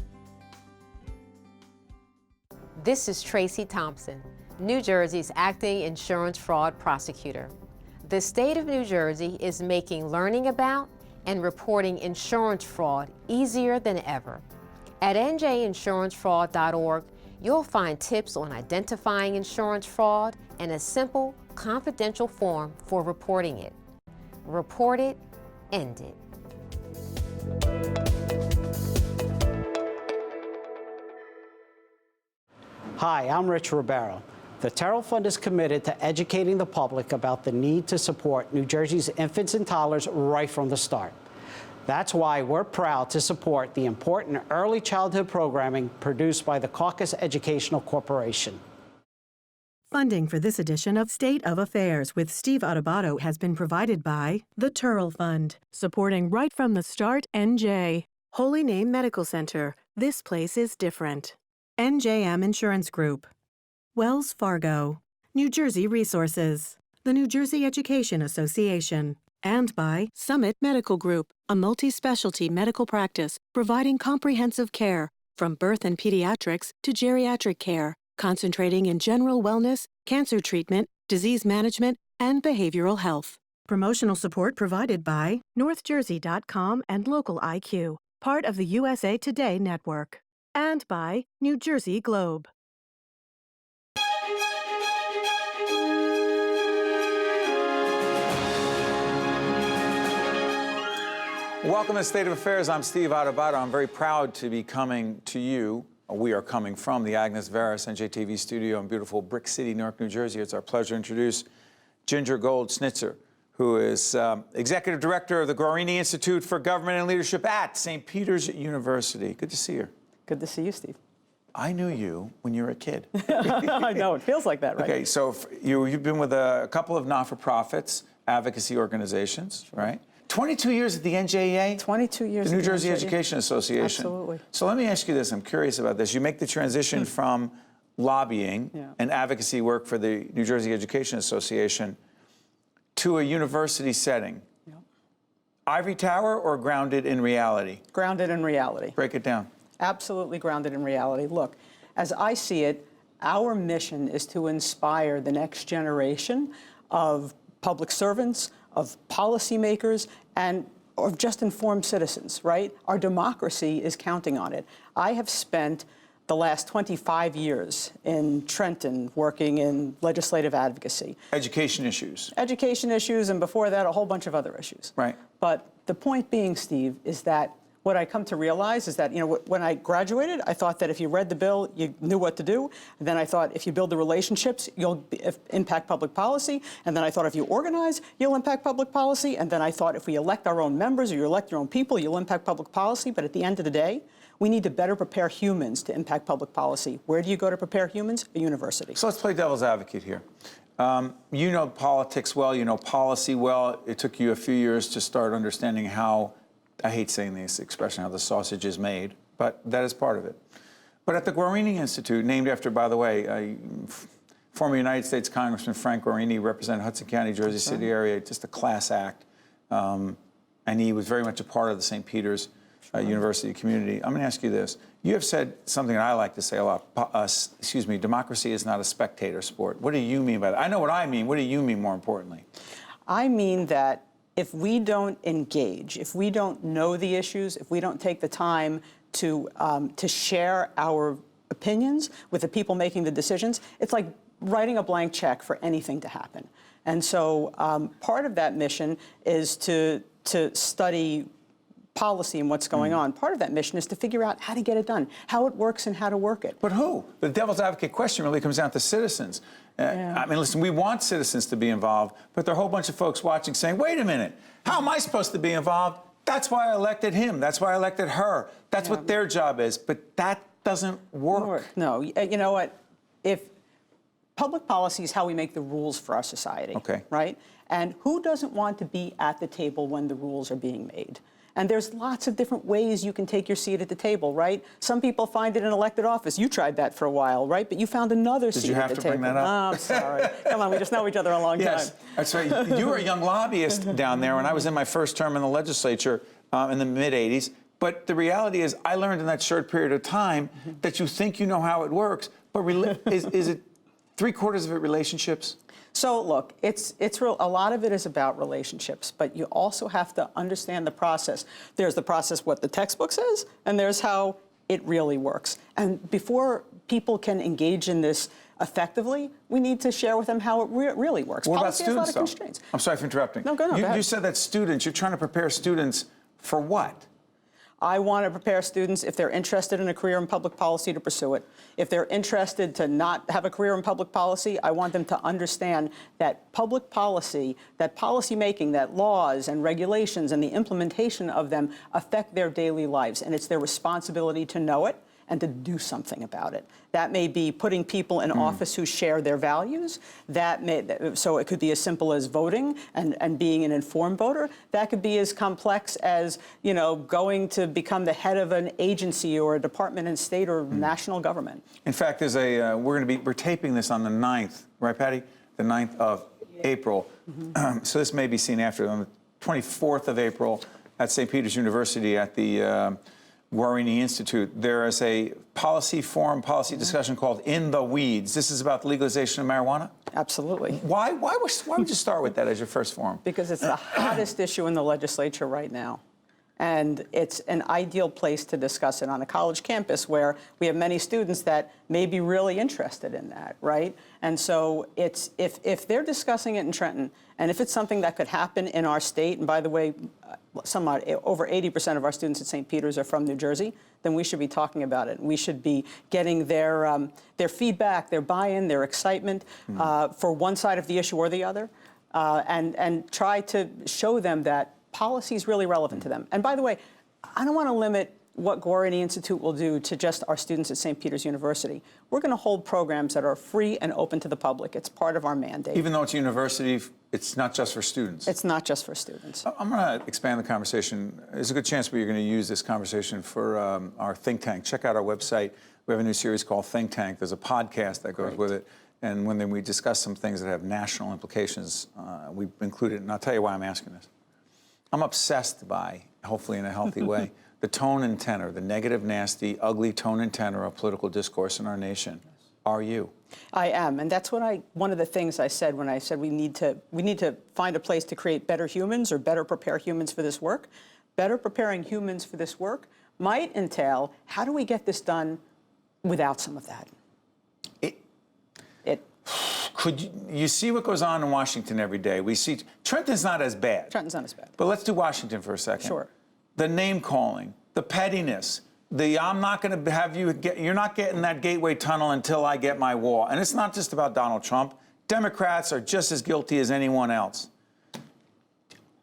This is Tracy Thompson, New Jersey's acting insurance fraud prosecutor. The state of New Jersey is making learning about and reporting insurance fraud easier than ever. At njinsurancefraud.org, you'll find tips on identifying insurance fraud and a simple, confidential form for reporting it. Report it, end it. Hi, I'm Rich Ribeiro. The Terrell Fund is committed to educating the public about the need to support New Jersey's infants and toddlers right from the start. That's why we're proud to support the important early childhood programming produced by the Caucus Educational Corporation. Funding for this edition of State of Affairs with Steve Adubato has been provided by the Terrell Fund, supporting right from the start NJ. Holy Name Medical Center, this place is different. NJM Insurance Group. Wells Fargo. New Jersey Resources. The New Jersey Education Association. And by Summit Medical Group, a multi-specialty medical practice providing comprehensive care from birth and pediatrics to geriatric care, concentrating in general wellness, cancer treatment, disease management, and behavioral health. Promotional support provided by NorthJersey.com and Local IQ, part of the USA Today network. And by New Jersey Globe. Welcome to State of Affairs. I'm Steve Adubato. I'm very proud to be coming to you. We are coming from the Agnes Varis NJTV studio in beautiful Brick City, Newark, New Jersey. It's our pleasure to introduce Ginger Gold Schnitzer, who is Executive Director of the Guarini Institute for Government and Leadership at St. Peter's University. Good to see you. Good to see you, Steve. I knew you when you were a kid. I know, it feels like that, right? Okay, so you've been with a couple of not-for-profits, advocacy organizations, right? 22 years at the NJEA? 22 years. The New at the Jersey NJEA. Education Association. Absolutely. So let me ask you this. I'm curious about this. You make the transition from lobbying and advocacy work for the New Jersey Education Association to a university setting. Yep. Ivory tower or grounded in reality? Grounded in reality. Break it down. Absolutely grounded in reality. Look, as I see it, our mission is to inspire the next generation of public servants, of policymakers, and of just informed citizens, right? Our democracy is counting on it. I have spent the last 25 years in Trenton working in legislative advocacy. Education issues. Education issues, and before that, a whole bunch of other issues. Right. But the point being, Steve, is that what I come to realize is that, when I graduated, I thought that if you read the bill, you knew what to do. And then I thought if you build the relationships, you'll impact public policy. And then I thought if you organize, you'll impact public policy. And then I thought if we elect our own members or you elect your own people, you'll impact public policy. But at the end of the day, we need to better prepare humans to impact public policy. Where do you go to prepare humans? A university. So let's play devil's advocate here. You know politics well, you know policy well. It took you a few years to start understanding how, I hate saying this expression, how the sausage is made, but that is part of it. But at the Guarini Institute, named after, by the way, former United States Congressman Frank Guarini, represented Hudson County, Jersey City area, just a class act. And he was very much a part of the St. Peter's University community. I'm going to ask you this. You have said something that I like to say a lot. Democracy is not a spectator sport. What do you mean by that? I know what I mean. What do you mean more importantly? I mean that if we don't engage, if we don't know the issues, if we don't take the time to share our opinions with the people making the decisions, it's like writing a blank check for anything to happen. And so part of that mission is to study policy and what's going on. Part of that mission is to figure out how to get it done, how it works and how to work it. But who? The devil's advocate question really comes down to citizens. I mean, listen, we want citizens to be involved, but there are a whole bunch of folks watching saying, wait a minute, how am I supposed to be involved? That's why I elected him. That's why I elected her. That's what their job is. But that doesn't work. No, you know what? If public policy is how we make the rules for our society, right? And who doesn't want to be at the table when the rules are being made? And there's lots of different ways you can take your seat at the table, right? Some people find it in elected office. You tried that for a while, right? But you found another seat at the table. Did you have to bring that up? Oh, I'm sorry. Come on, we just know each other a long yes, time. That's right. You were a young lobbyist down there when I was in my first term in the legislature in the mid-'80s. But the reality is I learned in that short period of time that you think you know how it works, but is it 3/4 of it relationships? So look, it's real. A lot of it is about relationships, but you also have to understand the process. There's the process, what the textbook says, and there's how it really works. And before people can engage in this effectively, we need to share with them how it really works. What about Policy has a lot students, of though? constraints. I'm sorry for interrupting. No, go ahead. You said that students, you're trying to prepare students for what? I want to prepare students, if they're interested in a career in public policy, to pursue it. If they're interested to not have a career in public policy, I want them to understand that public policy, that policy making, that laws and regulations and the implementation of them affect their daily lives. And it's their responsibility to know it and to do something about it. That may be putting people in office who share their values. So it could be as simple as voting and being an informed voter. That could be as complex as, going to become the head of an agency or a department in state or national government. In fact, there's we're taping this on the 9th, right, Patty? The 9th of April. So this may be seen after, on the 24th of April at St. Peter's University at the Guarini Institute. There is a policy forum, discussion called In the Weeds. This is about the legalization of marijuana? Absolutely. Why would you start with that as your first forum? Because it's the hottest issue in the legislature right now. And it's an ideal place to discuss it on a college campus where we have many students that may be really interested in that, right? And so it's if they're discussing it in Trenton, and if it's something that could happen in our state, and by the way, over 80% of our students at St. Peter's are from New Jersey, then we should be talking about it. We should be getting their feedback, their buy-in, their excitement for one side of the issue or the other, and try to show them that policy is really relevant to them. And by the way, I don't want to limit what Guarini Institute will do to just our students at St. Peter's University. We're going to hold programs that are free and open to the public. It's part of our mandate. Even though it's a university, it's not just for students. It's not just for students. I'm going to expand the conversation. There's a good chance we're going to use this conversation for our think tank. Check out our website. We have a new series called Think Tank. There's a podcast that goes with it. And when we discuss some things that have national implications, we've included it. And I'll tell you why I'm asking this. I'm obsessed by, hopefully in a healthy way, the tone and tenor, the negative, nasty, ugly tone and tenor of political discourse in our nation. Are you? I am, and that's one of the things I said when I said we need to find a place to create better humans or better prepare humans for this work. Better preparing humans for this work might entail, how do we get this done without some of that? Could you see what goes on in Washington every day? We see Trenton's not as bad. Trenton's not as bad. But let's do Washington for a second. Sure. The name calling, the pettiness, I'm not going to have you're not getting that gateway tunnel until I get my wall. And it's not just about Donald Trump. Democrats are just as guilty as anyone else.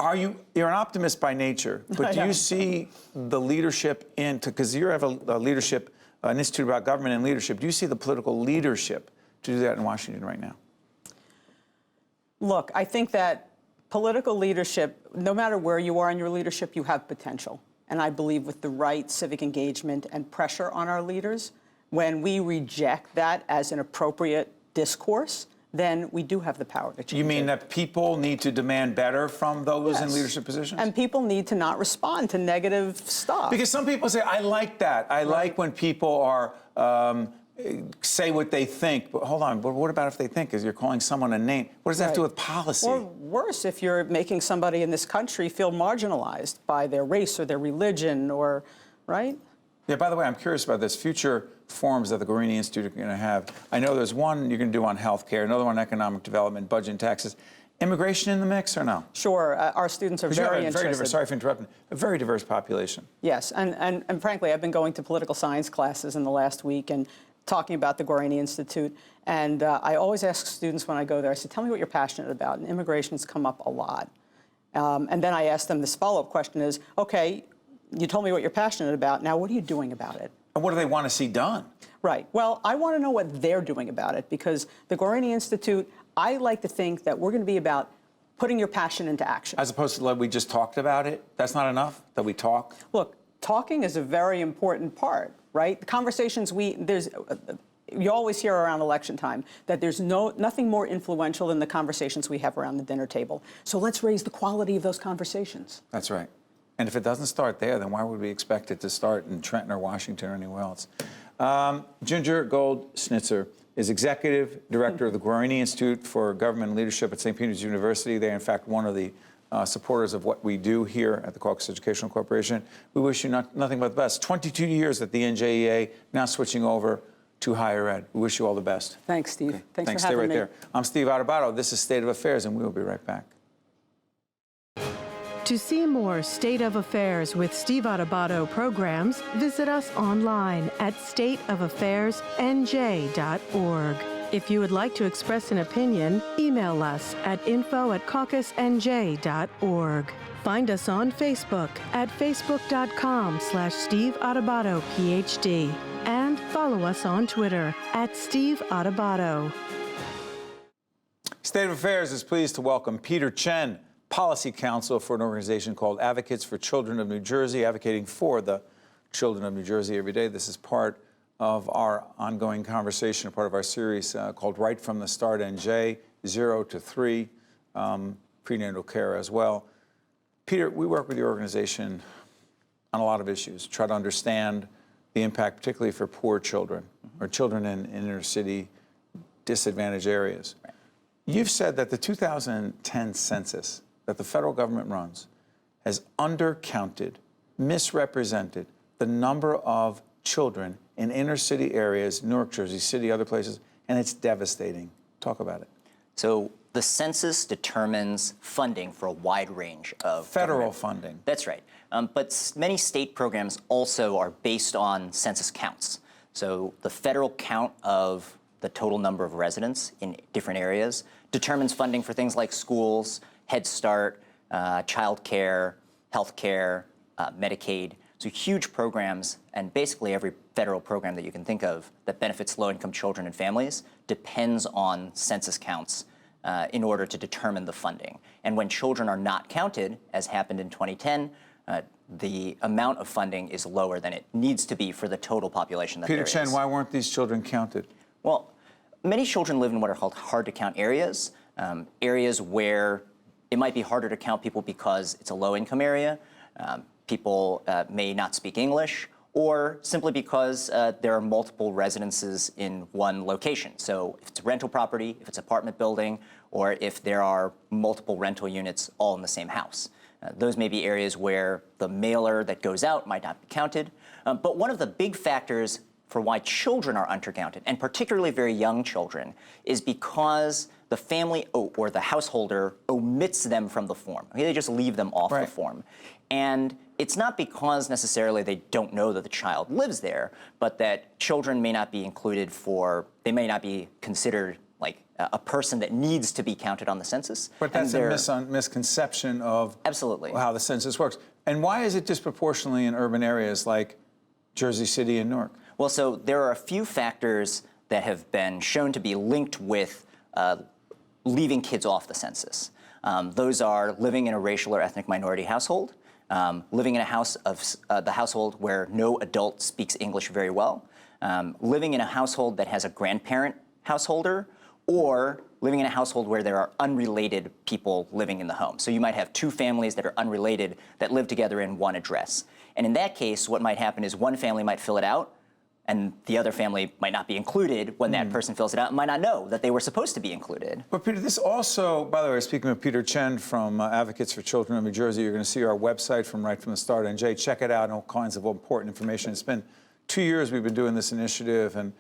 You're an optimist by nature, but do you see the leadership because you have a leadership, an institute about government and leadership, do you see the political leadership to do that in Washington right now? Look, I think that political leadership, no matter where you are in your leadership, you have potential. And I believe with the right civic engagement and pressure on our leaders, when we reject that as an appropriate discourse, then we do have the power to change it. You mean that people need to demand better from those in leadership positions? And people need to not respond to negative stuff. Because some people say, I like that. I like when people are say what they think. But hold on, but what about if they think? Because you're calling someone a name. What does that have to do with policy? Or worse, if you're making somebody in this country feel marginalized by their race or their religion or, right? Yeah, by the way, I'm curious about this. Future forums that the Guarini Institute are going to have. I know there's one you're going to do on healthcare, another one on economic development, budget and taxes. Immigration in the mix or no? Sure. Our students are very interested. Diverse, sorry for interrupting. A very diverse population. Yes. And frankly, I've been going to political science classes in the last week and talking about the Guarini Institute. And I always ask students when I go there, I say, tell me what you're passionate about. And immigration's come up a lot. And then I ask them this follow-up question is, okay, you told me what you're passionate about. Now, what are you doing about it? And what do they want to see done? Right. Well, I want to know what they're doing about it because the Guarini Institute, I like to think that we're going to be about putting your passion into action. As opposed to like we just talked about it? That's not enough, that we talk? Look, talking is a very important part, right? The conversations you always hear around election time that there's nothing more influential than the conversations we have around the dinner table. So let's raise the quality of those conversations. That's right. And if it doesn't start there, then why would we expect it to start in Trenton or Washington or anywhere else? Ginger Gold Schnitzer is Executive Director of the Guarini Institute for Government and Leadership at St. Peter's University. They're, in fact, one of the supporters of what we do here at the Caucus Educational Corporation. We wish you nothing but the best. 22 years at the NJEA, now switching over to higher ed. We wish you all the best. Thanks, Steve. Okay. Thanks Stay for having right me. there. I'm Steve Adubato. This is State of Affairs, and we will be right back. To see more State of Affairs with Steve Adubato programs, visit us online at stateofaffairsnj.org. If you would like to express an opinion, email us at info@caucusnj.org. Find us on Facebook at facebook.com/Steve Adubato, PhD. And follow us on Twitter at Steve Adubato. State of Affairs is pleased to welcome Peter Chen, Policy Counsel for an organization called Advocates for Children of New Jersey, advocating for the children of New Jersey every day. This is part of our ongoing conversation, part of our series called Right from the Start NJ, 0 to 3, prenatal care as well. Peter, we work with your organization on a lot of issues, try to understand the impact, particularly for poor children or children in inner city disadvantaged areas. Right. You've said that the 2010 census that the federal government runs has undercounted, misrepresented the number of children in inner city areas, Newark, Jersey City, other places, and it's devastating. Talk about it. So the census determines funding for a wide range of federal funding. That's right. But many state programs also are based on census counts. So the federal count of the total number of residents in different areas determines funding for things like schools, Head Start, child care, health care, Medicaid. So huge programs, and basically every federal program that you can think of that benefits low-income children and families depends on census counts in order to determine the funding. And when children are not counted, as happened in 2010, the amount of funding is lower than it needs to be for the total population that there is. Peter Chen, why weren't these children counted? Well, many children live in what are called hard-to-count areas, areas where it might be harder to count people because it's a low-income area, people may not speak English, or simply because there are multiple residences in one location. So if it's a rental property, if it's an apartment building, or if there are multiple rental units all in the same house. Those may be areas where the mailer that goes out might not be counted. But one of the big factors for why children are undercounted, and particularly very young children, is because the family or the householder omits them from the form. Okay, they just leave them off the form. And it's not because necessarily they don't know that the child lives there, but that children may not be included they may not be considered like a person that needs to be counted on the census. But that's a misconception of how the census works. And why is it disproportionately in urban areas like Jersey City and Newark? Well, so there are a few factors that have been shown to be linked with leaving kids off the census. Those are living in a racial or ethnic minority household, living in a household where no adult speaks English very well, living in a household that has a grandparent householder, or living in a household where there are unrelated people living in the home. So you might have two families that are unrelated that live together in one address. And in that case, what might happen is one family might fill it out, and the other family might not be included when that person fills it out and might not know that they were supposed to be included. But Peter, this also, by the way, speaking of Peter Chen from Advocates for Children of New Jersey, you're going to see our website from right from the start. And Jay, check it out, and all kinds of important information. It's been 2 years we've been doing this initiative, and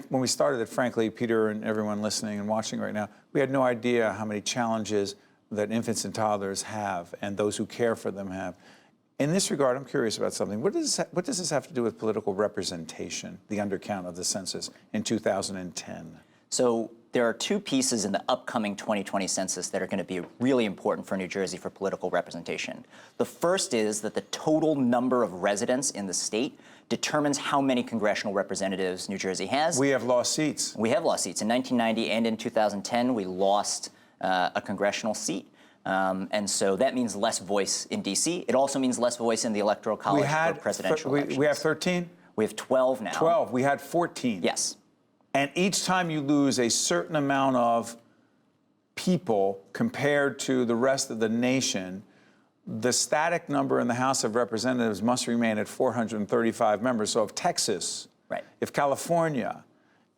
when we started it, frankly, Peter and everyone listening and watching right now, we had no idea how many challenges that infants and toddlers have and those who care for them have. In this regard, I'm curious about something. What does this have to do with political representation, the undercount of the census in 2010? So there are two pieces in the upcoming 2020 census that are going to be really important for New Jersey for political representation. The first is that the total number of residents in the state determines how many congressional representatives New Jersey has. We have lost seats. We have lost seats. In 1990 and in 2010, we lost a congressional seat. And so that means less voice in D.C. It also means less voice in the Electoral College for presidential elections. We have 13? We have 12 now. 12. We had 14. Yes. And each time you lose a certain amount of people compared to the rest of the nation, the static number in the House of Representatives must remain at 435 members. So if Texas, if California,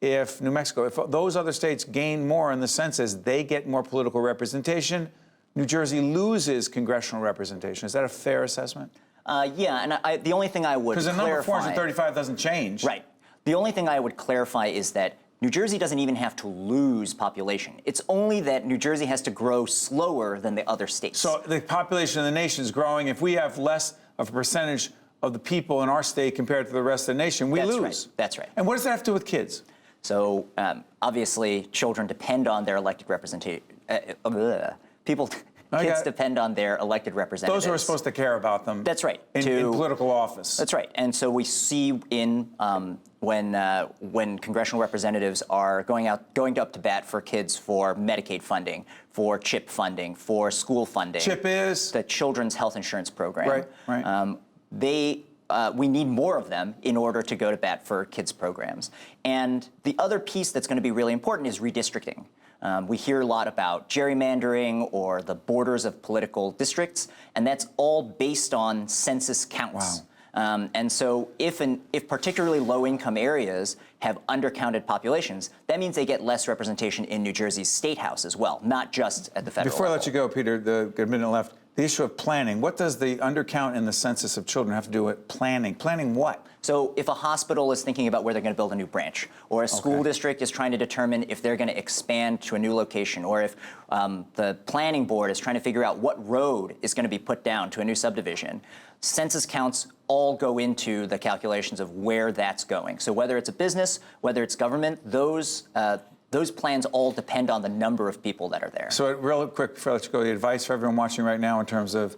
if New Mexico, if those other states gain more in the census, they get more political representation. New Jersey loses congressional representation. Is that a fair assessment? Yeah, and the only thing I would clarify... Because the number 435 doesn't change. Right. The only thing I would clarify is that New Jersey doesn't even have to lose population. It's only that New Jersey has to grow slower than the other states. So the population of the nation is growing. If we have less of a percentage of the people in our state compared to the rest of the nation, we lose. Right. That's right. And what does that have to do with kids? So obviously, children depend on their elected representation. Kids depend on their elected representatives. Those who are supposed to care about them. That's right. In political office. That's right. And so we see when congressional representatives are going up to bat for kids for Medicaid funding, for CHIP funding, for school funding. CHIP is? The Children's Health Insurance Program. Right. We need more of them in order to go to bat for kids' programs. And the other piece that's going to be really important is redistricting. We hear a lot about gerrymandering or the borders of political districts, and that's all based on census counts. Wow. And so if particularly low-income areas have undercounted populations, that means they get less representation in New Jersey's State House as well, not just at the federal Before level. I let you go, Peter, the minute left, the issue of planning. What does the undercount in the census of children have to do with planning? Planning what? So if a hospital is thinking about where they're going to build a new branch, or a school district is trying to determine if they're going to expand to a new location, or if the planning board is trying to figure out what road is going to be put down to a new subdivision, census counts all go into the calculations of where that's going. So whether it's a business, whether it's government, those plans all depend on the number of people that are there. So real quick before I let you go, the advice for everyone watching right now in terms of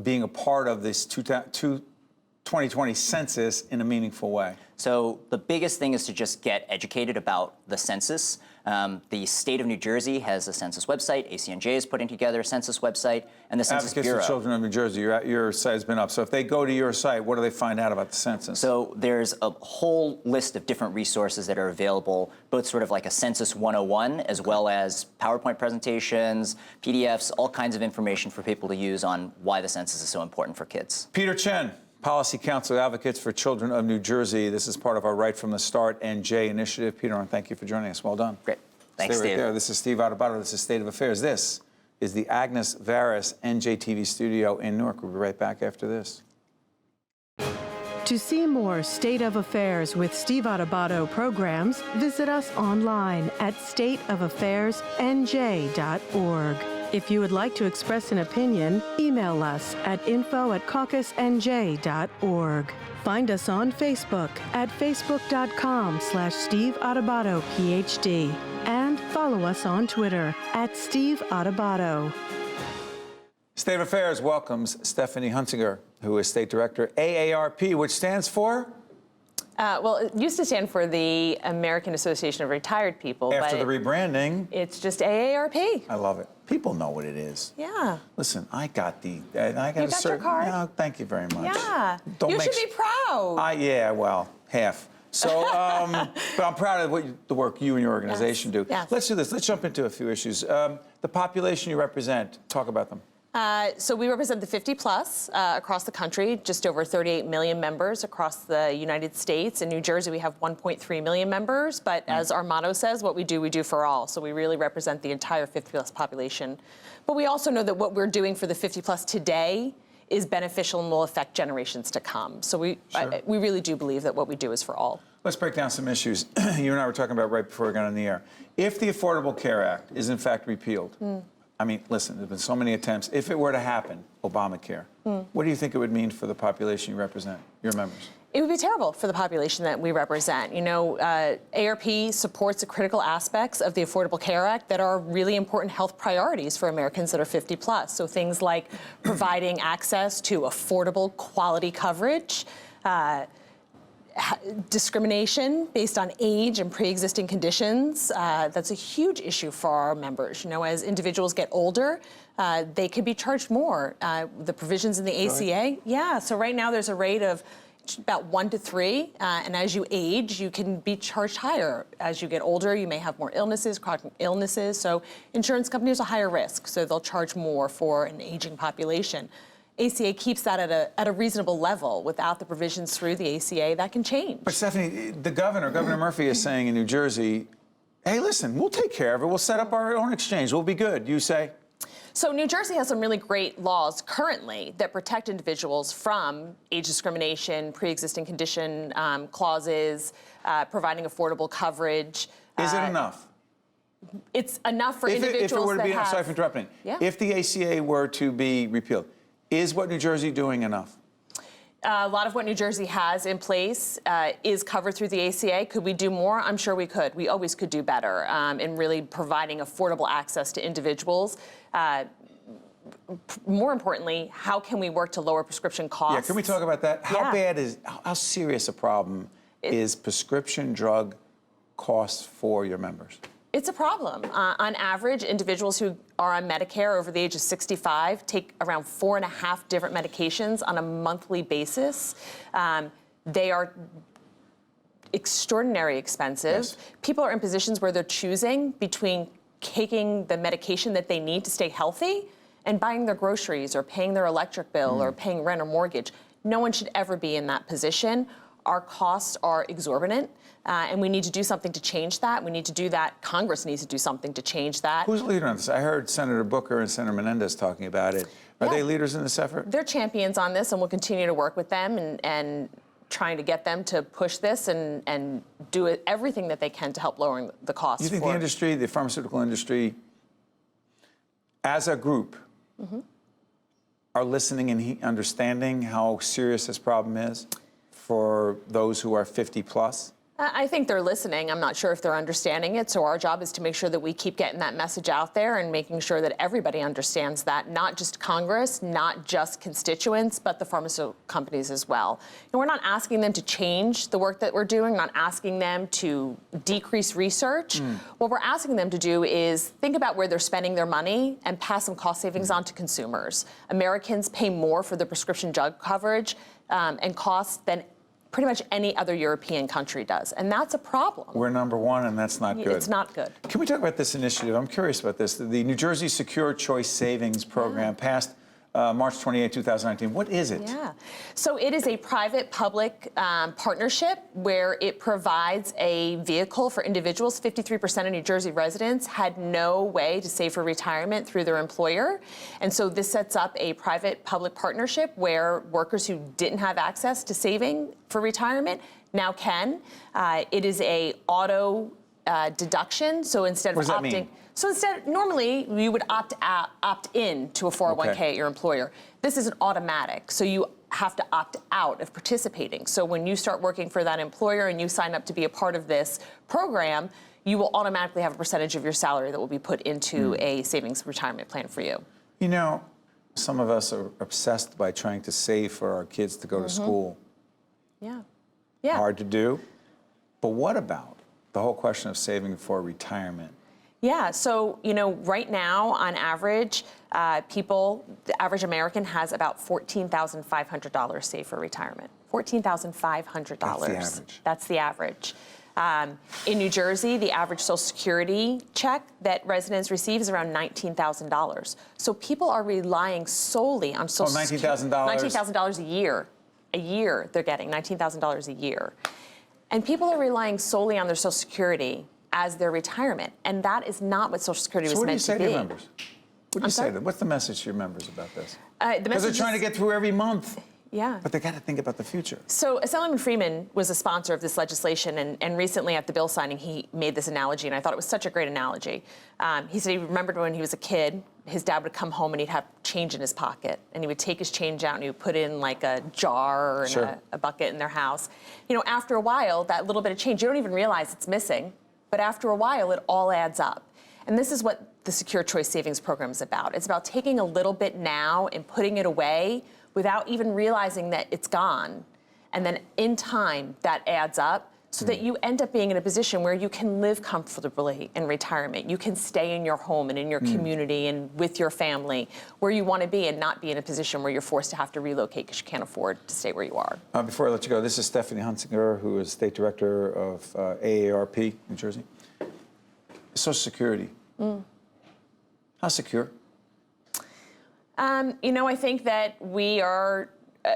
being a part of this 2020 census in a meaningful way? So the biggest thing is to just get educated about the census. The state of New Jersey has a census website. ACNJ is putting together a census website, and the Census Advocates Bureau. for Children of New Jersey, your site has been up. So if they go to your site, what do they find out about the census? So there's a whole list of different resources that are available, both sort of like a Census 101, as well as PowerPoint presentations, PDFs, all kinds of information for people to use on why the census is so important for kids. Peter Chen, Policy Counsel Advocates for Children of New Jersey. This is part of our Right from the Start NJ initiative. Peter, and thank you for joining us. Well done. Great. Thanks, Stay right Steve. there. This is Steve Adubato. This is State of Affairs. This is the Agnes Varis NJTV studio in Newark. We'll be right back after this. To see more State of Affairs with Steve Adubato programs, visit us online at stateofaffairsnj.org. If you would like to express an opinion, email us at info@caucusnj.org. Find us on Facebook at facebook.com/Steve Adubato PhD. And follow us on Twitter at Steve Adubato. State of Affairs welcomes Stephanie Huntzinger, who is State Director, AARP, which stands for? Well, it used to stand for the American Association of Retired People. After but the rebranding. It's just AARP. I love it. People know what it is. Yeah. Listen, I got You got your card? No, thank you very much. Yeah. You should be proud. Yeah, well, half. So, but I'm proud of the work you and your organization do. Yes. Let's do this. Let's jump into a few issues. The population you represent, talk about them. So we represent the 50 plus across the country, just over 38 million members across the United States. In New Jersey, we have 1.3 million members, but as our motto says, what we do for all. So we really represent the entire 50 plus population. But we also know that what we're doing for the 50 plus today is beneficial and will affect generations to come. So we really do believe that what we do is for all. Let's break down some issues you and I were talking about right before we got on the air. If the Affordable Care Act is in fact repealed, I mean, listen, there's been so many attempts. If it were to happen, Obamacare, what do you think it would mean for the population you represent, your members? It would be terrible for the population that we represent. You know, AARP supports the critical aspects of the Affordable Care Act that are really important health priorities for Americans that are 50 plus. So things like providing access to affordable quality coverage, discrimination based on age and pre-existing conditions. That's a huge issue for our members. You know, as individuals get older, they could be charged more. The provisions in the ACA, so right now there's a rate of about 1 to 3, and as you age, you can be charged higher. As you get older, you may have more illnesses, chronic illnesses, so insurance companies are higher risk, so they'll charge more for an aging population. ACA keeps that at a reasonable level. Without the provisions through the ACA, that can change. But Stephanie, Governor Murphy is saying in New Jersey, hey, listen, we'll take care of it. We'll set up our own exchange. We'll be good. You say? So New Jersey has some really great laws currently that protect individuals from age discrimination, pre-existing condition clauses, providing affordable coverage. Is it enough? It's enough for individuals that have... Sorry for interrupting. Yeah. If the ACA were to be repealed, is what New Jersey doing enough? A lot of what New Jersey has in place is covered through the ACA. Could we do more? I'm sure we could. We always could do better in really providing affordable access to individuals. More importantly, how can we work to lower prescription costs? Yeah, can we talk about that? How serious a problem is prescription drug costs for your members? It's a problem. On average, individuals who are on Medicare over the age of 65 take around 4.5 different medications on a monthly basis. They are extraordinarily expensive. Yes. People are in positions where they're choosing between taking the medication that they need to stay healthy and buying their groceries or paying their electric bill or paying rent or mortgage. No one should ever be in that position. Our costs are exorbitant. And we need to do something to change that. We need to do that. Congress needs to do something to change that. Who's the leader on this? I heard Senator Booker and Senator Menendez talking about it. Are they leaders in this effort? They're champions on this, and we'll continue to work with them and trying to get them to push this and do everything that they can to help lowering the costs. You think the industry, the pharmaceutical industry, as a group, are listening and understanding how serious this problem is for those who are 50 plus? I think they're listening. I'm not sure if they're understanding it. So our job is to make sure that we keep getting that message out there and making sure that everybody understands that, not just Congress, not just constituents, but the pharmaceutical companies as well. And we're not asking them to change the work that we're doing, not asking them to decrease research. What we're asking them to do is think about where they're spending their money and pass some cost savings on to consumers. Americans pay more for the prescription drug coverage and costs than pretty much any other European country does. And that's a problem. We're number one, and that's not good. It's not good. Can we talk about this initiative? I'm curious about this. The New Jersey Secure Choice Savings Program passed March 28, 2019. What is it? Yeah. So it is a private-public partnership where it provides a vehicle for individuals. 53% of New Jersey residents had no way to save for retirement through their employer. And so this sets up a private-public partnership where workers who didn't have access to saving for retirement now can. It is a auto deduction. So instead of What does that opting... mean? So instead, normally you would opt in to a 401k at your employer. This isn't automatic, so you have to opt out of participating. So when you start working for that employer and you sign up to be a part of this program, you will automatically have a percentage of your salary that will be put into a savings retirement plan for you. You know, some of us are obsessed by trying to save for our kids to go to school. Yeah. Yeah. Hard to do. But what about the whole question of saving for retirement? Yeah, so, you know, right now, on average, the average American has about $14,500 saved for retirement. $14,500. That's the average. That's the average. In New Jersey, the average Social Security check that residents receive is around $19,000. So people are relying solely on Social Security. $19,000? $19,000 a year. A year they're getting, $19,000 a year. And people are relying solely on their Social Security as their retirement, and that is not what Social Security was meant to be. So what do you say to your members? What do you say to them? What's the message to your members about this? Because they're trying to get through every month. Yeah. But they got to think about the future. So Assemblyman Freeman was a sponsor of this legislation, and recently at the bill signing, he made this analogy, and I thought it was such a great analogy. He said he remembered when he was a kid, his dad would come home and he'd have change in his pocket, and he would take his change out and he would put in like a jar or a bucket in their house. You know, after a while, that little bit of change, you don't even realize it's missing. But after a while, it all adds up. And this is what the Secure Choice Savings Program is about. It's about taking a little bit now and putting it away without even realizing that it's gone. And then in time, that adds up so that you end up being in a position where you can live comfortably in retirement. You can stay in your home and in your community and with your family where you want to be and not be in a position where you're forced to have to relocate because you can't afford to stay where you are. Before I let you go, this is Stephanie Huntzinger, who is State Director of AARP, New Jersey. Social Security. How secure? You know, I think that we are...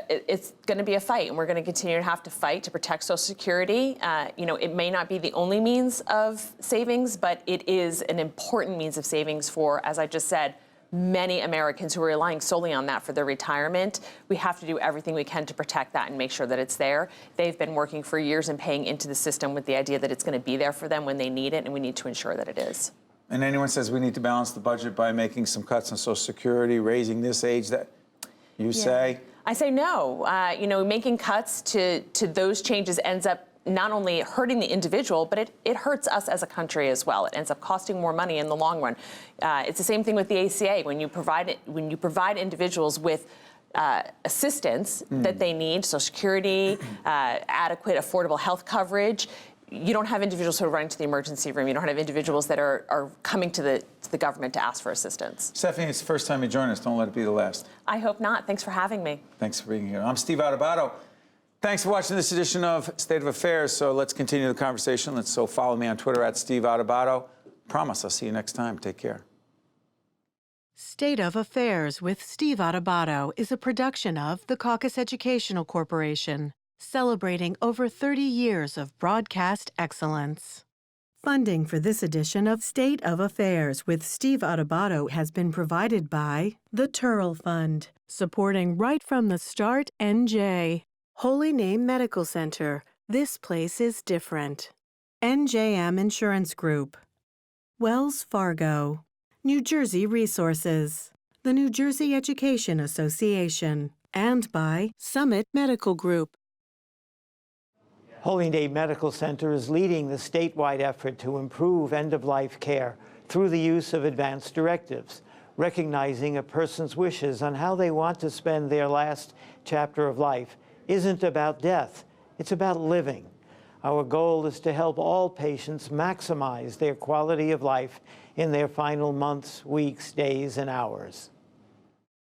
it's going to be a fight, and we're going to continue to have to fight to protect Social Security. You know, it may not be the only means of savings, but it is an important means of savings for, as I just said, many Americans who are relying solely on that for their retirement. We have to do everything we can to protect that and make sure that it's there. They've been working for years and paying into the system with the idea that it's going to be there for them when they need it, and we need to ensure that it is. And anyone says we need to balance the budget by making some cuts on Social Security, raising this age, that you say? I say no. You know, making cuts to those changes ends up not only hurting the individual, but it hurts us as a country as well. It ends up costing more money in the long run. It's the same thing with the ACA. When you provide individuals with assistance that they need, Social Security, adequate, affordable health coverage, you don't have individuals who are running to the emergency room. You don't have individuals that are coming to the government to ask for assistance. Stephanie, it's the first time you join us. Don't let it be the last. I hope not. Thanks for having me. Thanks for being here. I'm Steve Adubato. Thanks for watching this edition of State of Affairs. So let's continue the conversation. So follow me on Twitter at Steve Adubato. Promise I'll see you next time. Take care. State of Affairs with Steve Adubato is a production of the Caucus Educational Corporation, celebrating over 30 years of broadcast excellence. Funding for this edition of State of Affairs with Steve Adubato has been provided by the Turl Fund, supporting Right from the Start NJ. Holy Name Medical Center, this place is different. NJM Insurance Group. Wells Fargo. New Jersey Resources. The New Jersey Education Association. And by Summit Medical Group. Holy Name Medical Center is leading the statewide effort to improve end-of-life care through the use of advanced directives, recognizing a person's wishes on how they want to spend their last chapter of life isn't about death, it's about living. Our goal is to help all patients maximize their quality of life in their final months, weeks, days, and hours.